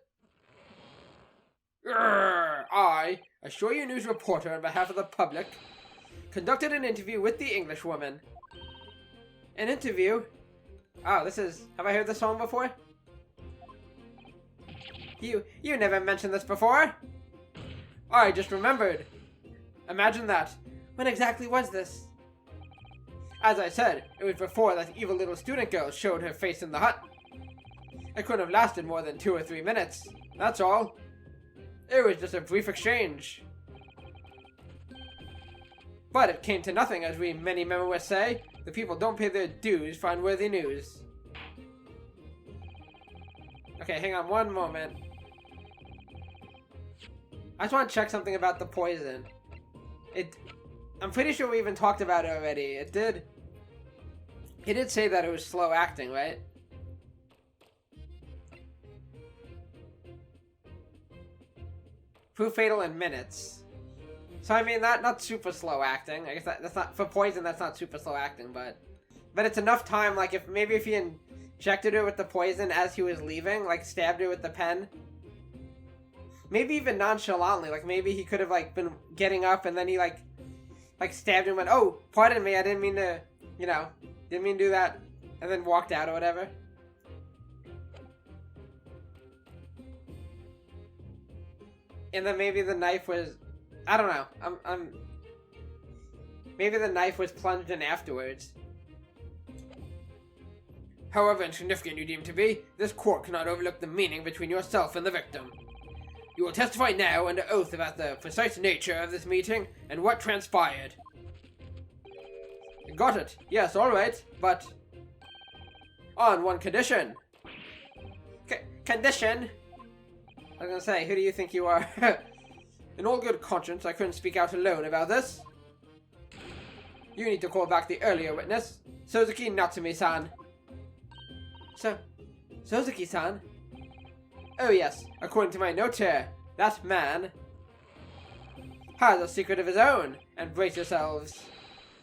I, a Show You News reporter on behalf of the public, conducted an interview with the Englishwoman. An interview? Oh, this is... Have I heard this song before? You never mentioned this before? I just remembered. Imagine that. When exactly was this? As I said, it was before that evil little student girl showed her face in the hut. It couldn't have lasted more than 2 or 3 minutes. That's all. It was just a brief exchange. But it came to nothing, as we Menimemo say. The people don't pay their dues for unworthy news. Okay, hang on one moment. I just want to check something about the poison. I'm pretty sure we even talked about it already. It did say that it was slow acting, right? Proof fatal in minutes. So I mean, not super slow acting. I guess that's not for poison. That's not super slow acting, but it's enough time. Like if he injected her with the poison as he was leaving, like stabbed her with the pen. Maybe even nonchalantly. Like maybe he could have like been getting up and then he like stabbed him and went, "Oh, pardon me, I didn't mean to, didn't mean to do that," and then walked out or whatever. And then maybe the knife was, I don't know. Maybe the knife was plunged in afterwards. However insignificant you deem to be, this court cannot overlook the meaning between yourself and the victim. You will testify now under oath about the precise nature of this meeting and what transpired. Got it. Yes, alright, but... on one condition. Condition? I was gonna say, who do you think you are? In all good conscience, I couldn't speak out alone about this. You need to call back the earlier witness, Suzuki Natsumi-san. Suzuki-san? Oh yes, according to my note here, that man has a secret of his own, and brace yourselves,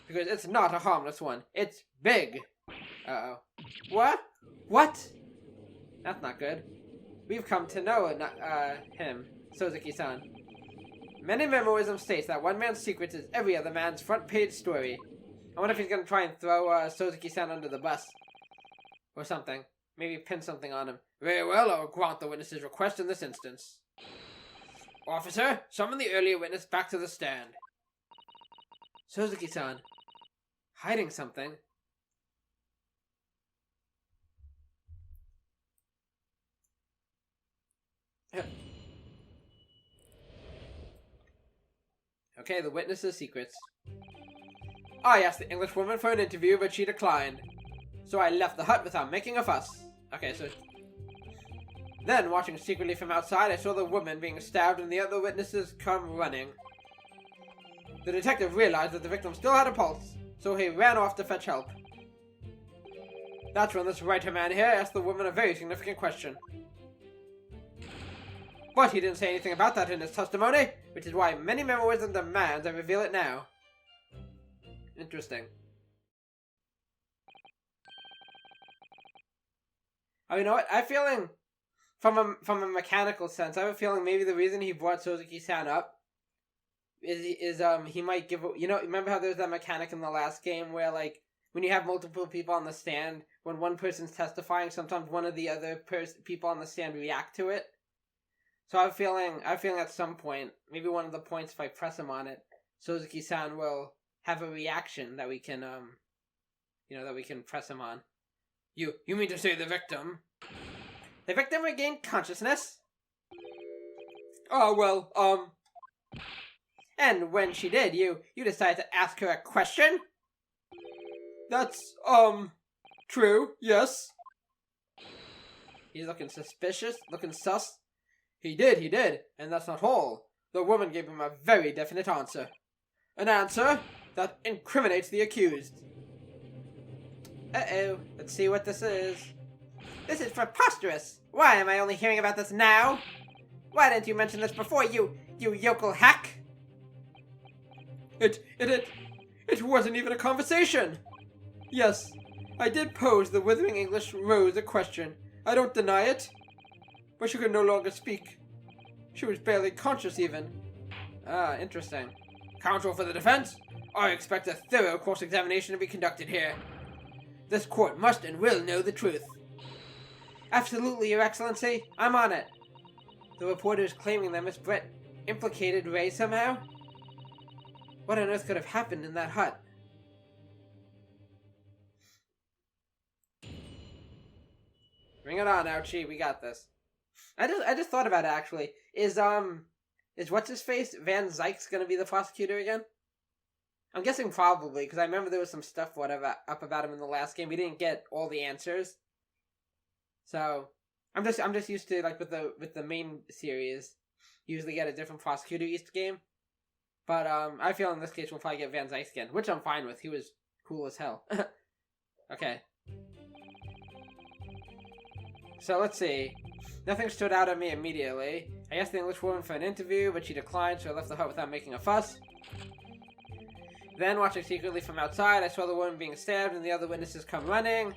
because it's not a harmless one, it's big. Uh-oh. What? That's not good. We've come to know him, Suzuki-san. Menimemo-ism states that one man's secret is every other man's front-page story. I wonder if he's gonna try and throw Suzuki-san under the bus. Or something. Maybe pin something on him. Very well, I will grant the witness's request in this instance. Officer, summon the earlier witness back to the stand. Suzuki-san. Hiding something? Okay, the witness's secrets. I asked the Englishwoman for an interview, but she declined. So I left the hut without making a fuss. Okay, so... Then, watching secretly from outside, I saw the woman being stabbed and the other witnesses come running. The detective realized that the victim still had a pulse, so he ran off to fetch help. That's when this writer man here asked the woman a very significant question. But he didn't say anything about that in his testimony, which is why Menimemo-ism demands I reveal it now. Interesting. Oh, you know what? I'm feeling, from a mechanical sense, I have a feeling maybe the reason he brought Suzuki-san up is he might give, remember how there's that mechanic in the last game where, like, when you have multiple people on the stand, when one person's testifying, sometimes one of the other people on the stand react to it? So I'm feeling at some point, maybe one of the points if I press him on it, Suzuki-san will have a reaction that we can, that we can press him on. You mean to say the victim? The victim regained consciousness? Oh, well, And when she did, you decided to ask her a question? That's, true, yes. He's looking suspicious, looking sus. He did, and that's not all. The woman gave him a very definite answer. An answer that incriminates the accused. Uh-oh, let's see what this is. This is preposterous! Why am I only hearing about this now? Why didn't you mention this before, you yokel hack? It wasn't even a conversation! Yes, I did pose the withering English Rose a question. I don't deny it. But she could no longer speak. She was barely conscious even. Ah, interesting. Counsel for the defense? I expect a thorough cross-examination to be conducted here. This court must and will know the truth. Absolutely, Your Excellency. I'm on it. The reporter is claiming that Miss Brett implicated Ray somehow? What on earth could have happened in that hut? Bring it on, Ouchie. We got this. I just thought about it, actually. Is what's-his-face, Van Zyk's gonna be the prosecutor again? I'm guessing probably, because I remember there was some stuff up about him in the last game. We didn't get all the answers. So, I'm just used to, like, with the main series, you usually get a different prosecutor each game. But, I feel in this case we'll probably get Van Zyke again, which I'm fine with. He was cool as hell. Okay. So, let's see. Nothing stood out at me immediately. I asked the English woman for an interview, but she declined, so I left the hut without making a fuss. Then, watching secretly from outside, I saw the woman being stabbed and the other witnesses come running.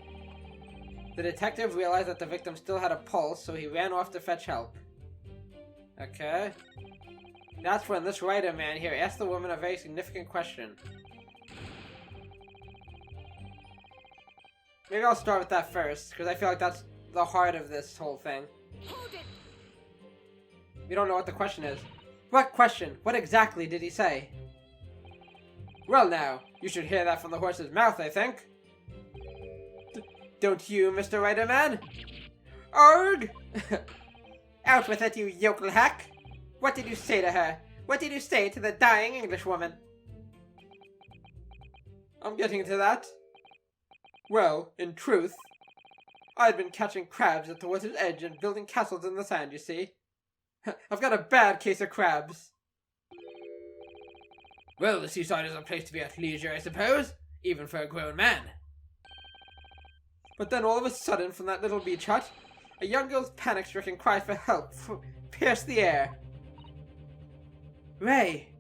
The detective realized that the victim still had a pulse, so he ran off to fetch help. Okay. That's when this writer man here asked the woman a very significant question. Maybe I'll start with that first, because I feel like that's the heart of this whole thing. We don't know what the question is. What question? What exactly did he say? Well now, you should hear that from the horse's mouth, I think. Don't you, Mr. Writer Man? Arg! Out with it, you yokel hack! What did you say to her? What did you say to the dying Englishwoman? I'm getting to that. Well, in truth, I had been catching crabs at the water's edge and building castles in the sand, you see. I've got a bad case of crabs. Well, the seaside is a place to be at leisure, I suppose, even for a grown man. But then all of a sudden, from that little beach hut, a young girl's panic-stricken cry for help pierced the air. Ray!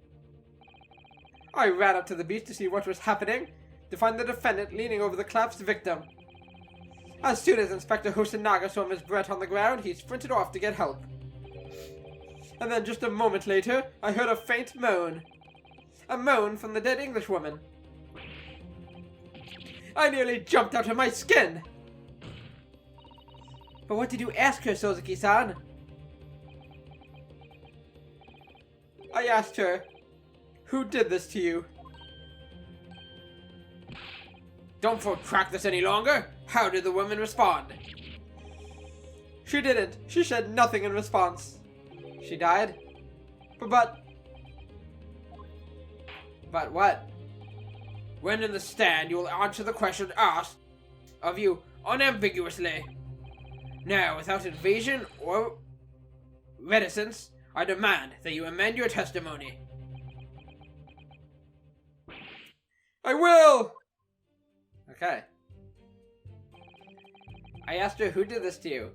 I ran up to the beach to see what was happening, to find the defendant leaning over the collapsed victim. As soon as Inspector Hosonaga saw Miss Brett on the ground, he sprinted off to get help. And then just a moment later, I heard a faint moan. A moan from the dead Englishwoman. I nearly jumped out of my skin! But what did you ask her, Suzuki-san? I asked her, who did this to you? Don't protract this any longer! How did the woman respond? She didn't. She said nothing in response. She died? But what? When in the stand, you will answer the question asked of you unambiguously. Now, without evasion or reticence, I demand that you amend your testimony. I will! Okay. I asked her who did this to you,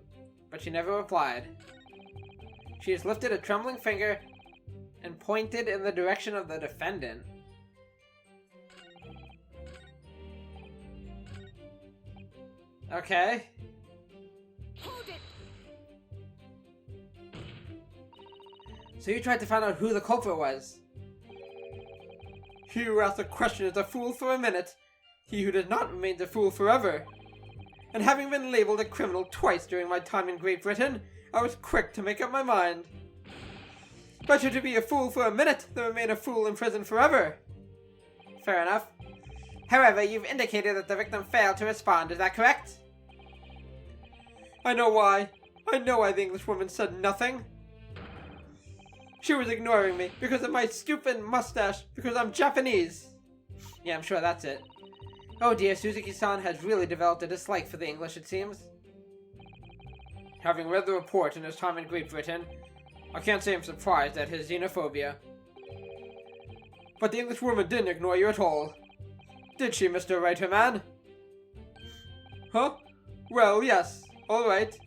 but she never replied. She just lifted a trembling finger and pointed in the direction of the defendant. Okay. So you tried to find out who the culprit was. He who asked a question is a fool for a minute. He who does not remains a fool forever. And having been labeled a criminal twice during my time in Great Britain, I was quick to make up my mind. Better to be a fool for a minute than remain a fool in prison forever. Fair enough. However, you've indicated that the victim failed to respond, is that correct? I know why. I know why the Englishwoman said nothing. She was ignoring me because of my stupid mustache, because I'm Japanese. Yeah, I'm sure that's it. Oh dear, Suzuki-san has really developed a dislike for the English, it seems. Having read the report in his time in Great Britain, I can't say I'm surprised at his xenophobia. But the Englishwoman didn't ignore you at all. Did she, Mr. Writer-man? Huh? Well, yes. All right.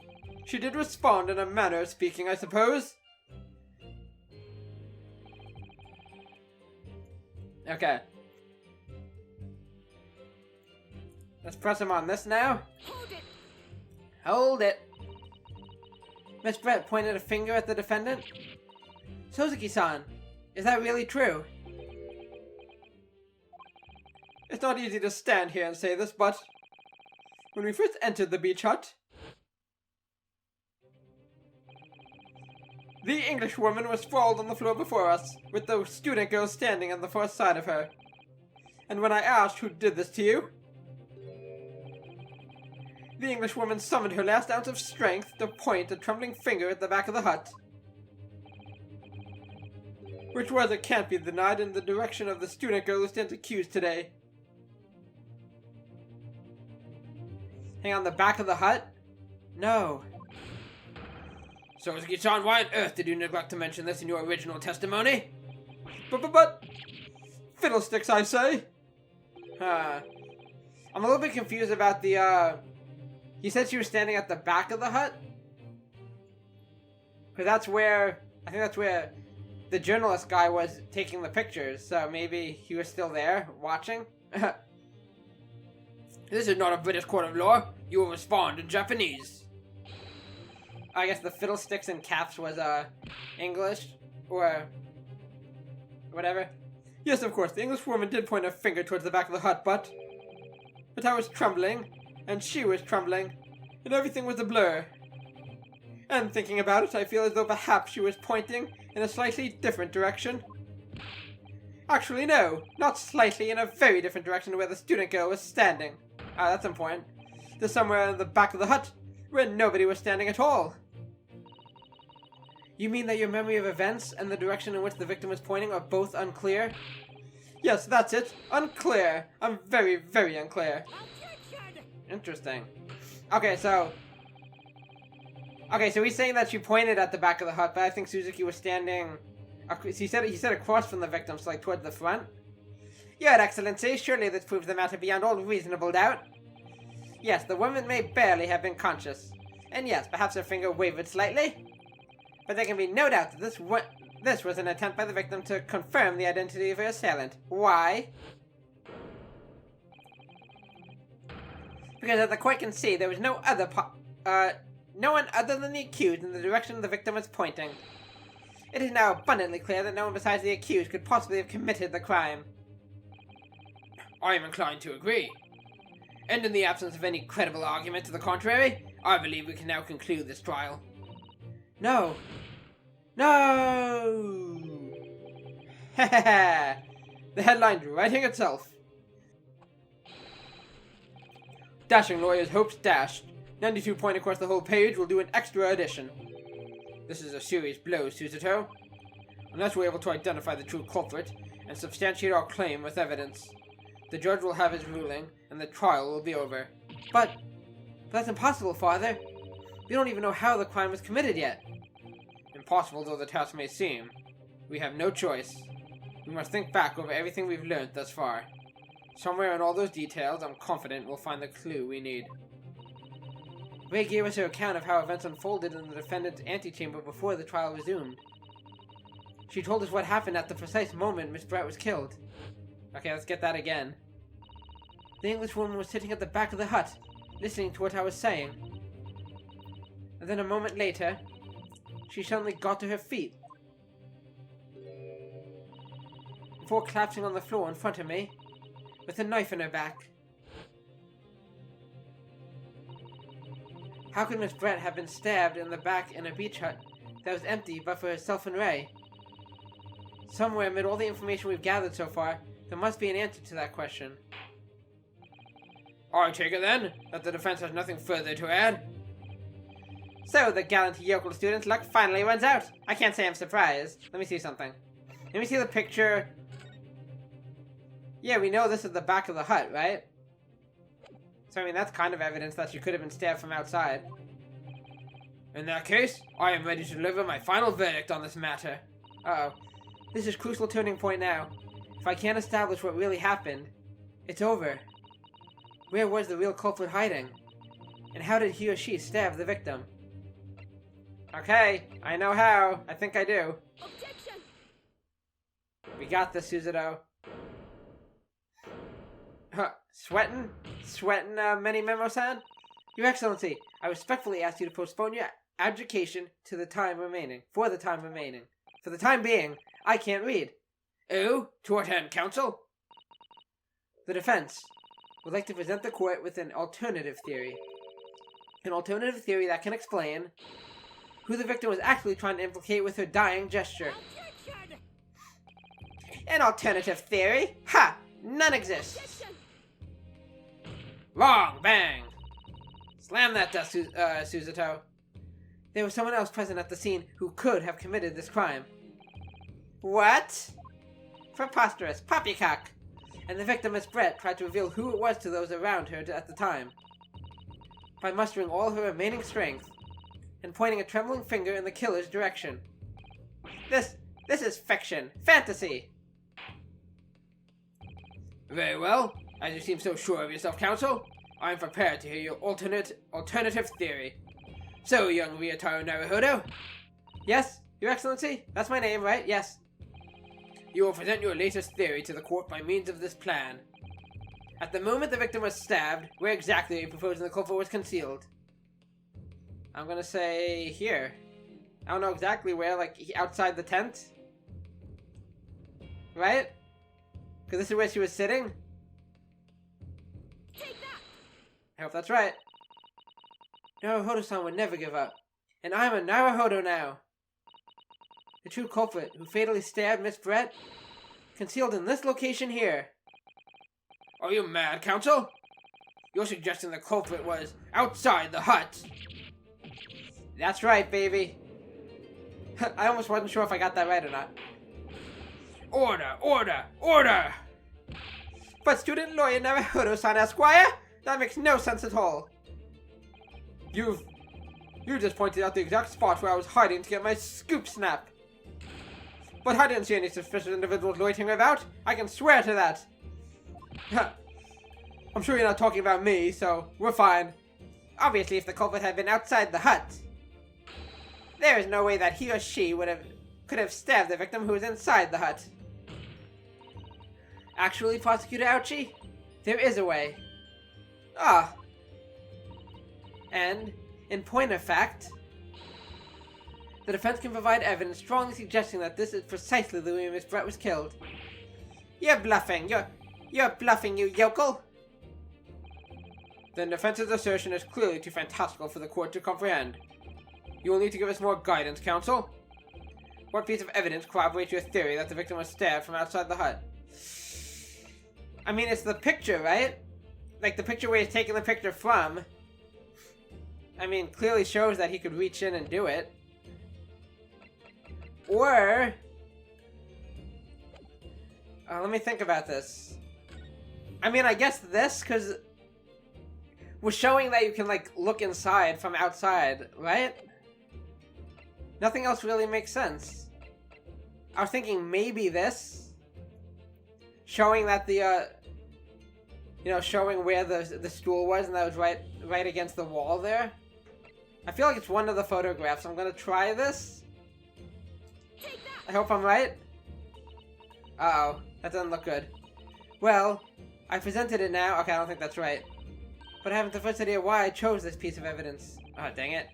She did respond in a manner of speaking, I suppose. Okay. Let's press him on this now. Hold it! Hold it. Miss Brett pointed a finger at the defendant. Suzuki-san, is that really true? It's not easy to stand here and say this, but when we first entered the beach hut, the Englishwoman was sprawled on the floor before us, with the student girl standing on the far side of her. And when I asked who did this to you, the Englishwoman summoned her last ounce of strength to point a trembling finger at the back of the hut. Which was, it can't be denied, in the direction of the student girl who stands accused today. Hang on, the back of the hut? No. Suzuki-san, why on earth did you neglect to mention this in your original testimony? But... Fiddlesticks, I say! I'm a little bit confused about the, You said she was standing at the back of the hut? Because that's where... I think that's where the journalist guy was taking the pictures, so maybe he was still there, watching? This is not a British court of law. You will respond in Japanese. I guess the fiddlesticks in caps was, English, or whatever. Yes, of course, the Englishwoman did point her finger towards the back of the hut, but I was trembling, and she was trembling, and everything was a blur. And thinking about it, I feel as though perhaps she was pointing in a slightly different direction. Actually, no, not slightly, in a very different direction to where the student girl was standing. Ah, that's important. To somewhere in the back of the hut, where nobody was standing at all. You mean that your memory of events and the direction in which the victim was pointing are both unclear? Yes, that's it. Unclear. I'm very, very unclear. Interesting. Okay, so he's saying that she pointed at the back of the hut, but I think Suzuki was standing... He said across from the victim, so like towards the front. Your Excellency, surely this proves the matter beyond all reasonable doubt. Yes, the woman may barely have been conscious. And yes, perhaps her finger wavered slightly. But there can be no doubt that this was an attempt by the victim to confirm the identity of her assailant. Why? Because as the court can see, there was no one other than the accused in the direction the victim was pointing. It is now abundantly clear that no one besides the accused could possibly have committed the crime. I am inclined to agree. And in the absence of any credible argument to the contrary, I believe we can now conclude this trial. No! No! Hehehe! The headline's writing itself. Dashing lawyer's hopes dashed. 92 point across the whole page will do an extra edition. This is a serious blow, Susato. Unless we're able to identify the true culprit and substantiate our claim with evidence, the judge will have his ruling and the trial will be over. But that's impossible, Father. We don't even know how the crime was committed yet. Impossible though the task may seem, we have no choice. We must think back over everything we've learned thus far. Somewhere in all those details, I'm confident we'll find the clue we need. Ray gave us her account of how events unfolded in the defendant's antechamber before the trial resumed. She told us what happened at the precise moment Miss Brett was killed. Okay, let's get that again. The Englishwoman was sitting at the back of the hut, listening to what I was saying. And then a moment later, she suddenly got to her feet. Before collapsing on the floor in front of me, with a knife in her back. How could Miss Brett have been stabbed in the back in a beach hut that was empty but for herself and Ray? Somewhere amid all the information we've gathered so far, there must be an answer to that question. I take it then, that the defense has nothing further to add. So the gallant yokel student's luck finally runs out. I can't say I'm surprised. Let me see something. Let me see the picture. Yeah, we know this is the back of the hut, right? So, I mean, that's kind of evidence that she could have been stabbed from outside. In that case, I am ready to deliver my final verdict on this matter. Uh-oh. This is crucial turning point now. If I can't establish what really happened, it's over. Where was the real culprit hiding? And how did he or she stab the victim? Okay, I know how. I think I do. Objection! We got this, Suzuto. Sweating? Sweating, Menimemo-San? Your Excellency, I respectfully ask you to postpone your adjudication to the time remaining. For the time remaining. For the time being, I can't read. Oh, to attend, counsel? The defense would like to present the court with an alternative theory. An alternative theory that can explain who the victim was actually trying to implicate with her dying gesture. Objection! An alternative theory? Ha! None exists. Objection! Wrong! Bang! Slam that dust, Suzuto. There was someone else present at the scene who could have committed this crime. What? Preposterous. Poppycock! And the victim, Miss Brett, tried to reveal who it was to those around her at the time. By mustering all her remaining strength and pointing a trembling finger in the killer's direction. This is fiction. Fantasy! Very well. As you seem so sure of yourself, counsel, I am prepared to hear your alternative theory. So, young Ryotaro Naruhodo. Yes, Your Excellency? That's my name, right? Yes. You will present your latest theory to the court by means of this plan. At the moment the victim was stabbed, where exactly are you proposing the culprit was concealed? I'm gonna say here. I don't know exactly where, like outside the tent? Right? Because this is where she was sitting? Take that! I hope that's right. Naruhodo-san would never give up. And I'm a Naruhodo now. The true culprit who fatally stabbed Miss Brett, concealed in this location here. Are you mad, counsel? You're suggesting the culprit was outside the hut. That's right, baby. I almost wasn't sure if I got that right or not. Order, order, order! But student lawyer Naruhodo-san, Esquire? That makes no sense at all. You just pointed out the exact spot where I was hiding to get my scoop snap. But I didn't see any suspicious individuals loitering about. I can swear to that. I'm sure you're not talking about me, so we're fine. Obviously, if the culprit had been outside the hut, there is no way that he or she could have stabbed the victim who was inside the hut. Actually, Prosecutor Ouchie, there is a way. Ah. And, in point of fact, the defense can provide evidence strongly suggesting that this is precisely the way Miss Brett was killed. You're bluffing. You're bluffing, you yokel. Then defense's assertion is clearly too fantastical for the court to comprehend. You will need to give us more guidance, counsel. What piece of evidence corroborates your theory that the victim was stabbed from outside the hut? I mean, it's the picture, right? Like, the picture where he's taking the picture from. I mean, clearly shows that he could reach in and do it. Or... let me think about this. I mean, I guess this, because... was showing that you can, like, look inside from outside, right? Nothing else really makes sense. I was thinking maybe this. Showing that the, showing where the stool was, and that was right against the wall there. I feel like it's one of the photographs. I'm gonna try this. I hope I'm right. Uh-oh. That doesn't look good. Well, I presented it now. Okay, I don't think that's right. But I haven't the first idea why I chose this piece of evidence. Oh, dang it.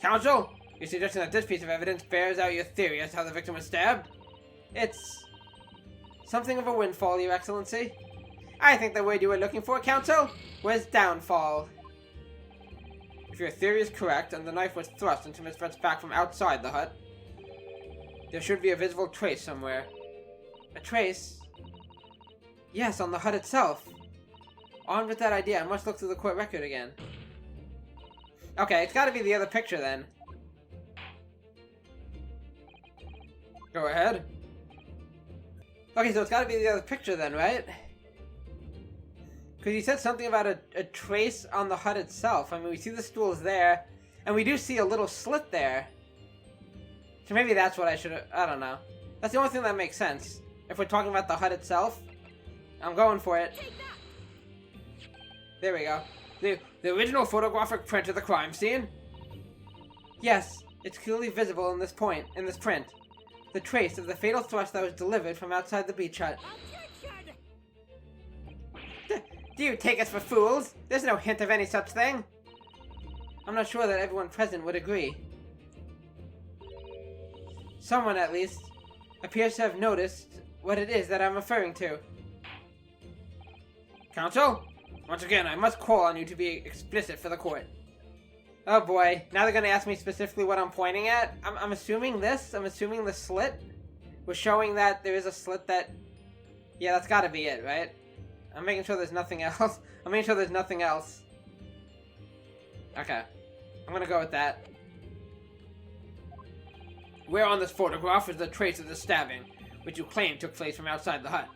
Counsel, you're suggesting that this piece of evidence bears out your theory as to how the victim was stabbed? It's something of a windfall, Your Excellency. I think the word you were looking for, counsel, was downfall. If your theory is correct and the knife was thrust into Miss Brett's back from outside the hut, there should be a visible trace somewhere. A trace? Yes, on the hut itself. On with that idea, I must look through the court record again. Okay, it's gotta be the other picture then. Go ahead. Okay, so it's gotta be the other picture then, right? Because you said something about a trace on the hut itself. I mean, we see the stools there, and we do see a little slit there. So maybe that's what I should have... I don't know. That's the only thing that makes sense. if we're talking about the hut itself, I'm going for it. There we go. The original photographic print of the crime scene? Yes, it's clearly visible in this print. The trace of the fatal thrust that was delivered from outside the beach hut. Do you take us for fools? There's no hint of any such thing. I'm not sure that everyone present would agree. Someone, at least, appears to have noticed what it is that I'm referring to. Counsel? Once again, I must call on you to be explicit for the court. Oh boy, now they're gonna ask me specifically what I'm pointing at? I'm assuming this? I'm assuming the slit? We're showing that there is a slit that... Yeah, that's gotta be it, right? I'm making sure there's nothing else. I'm making sure there's nothing else. Okay. I'm gonna go with that. Where on this photograph is the trace of the stabbing, which you claim took place from outside the hut?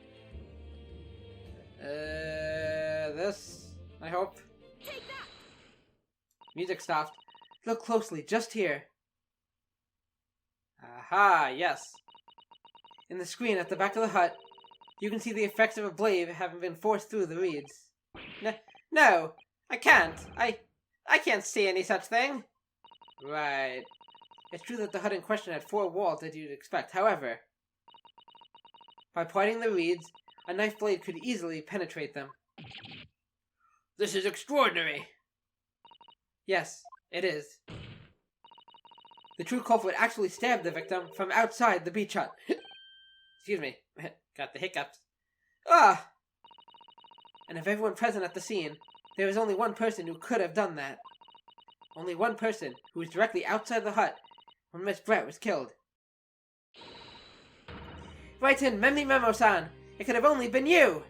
This? I hope. Take that. Music stopped. Look closely, just here. Aha, yes. In the screen at the back of the hut, you can see the effects of a blade having been forced through the reeds. No, I can't. I can't see any such thing. Right. It's true that the hut in question had 4 walls as you'd expect. However, by parting the reeds, a knife blade could easily penetrate them. This is extraordinary. Yes, it is. The true culprit actually stabbed the victim from outside the beach hut. Excuse me. Got the hiccups. Ah! And of everyone present at the scene, there was only one person who could have done that. Only one person who was directly outside the hut when Miss Brett was killed. Right in, Menimemo-San! It could have only been you!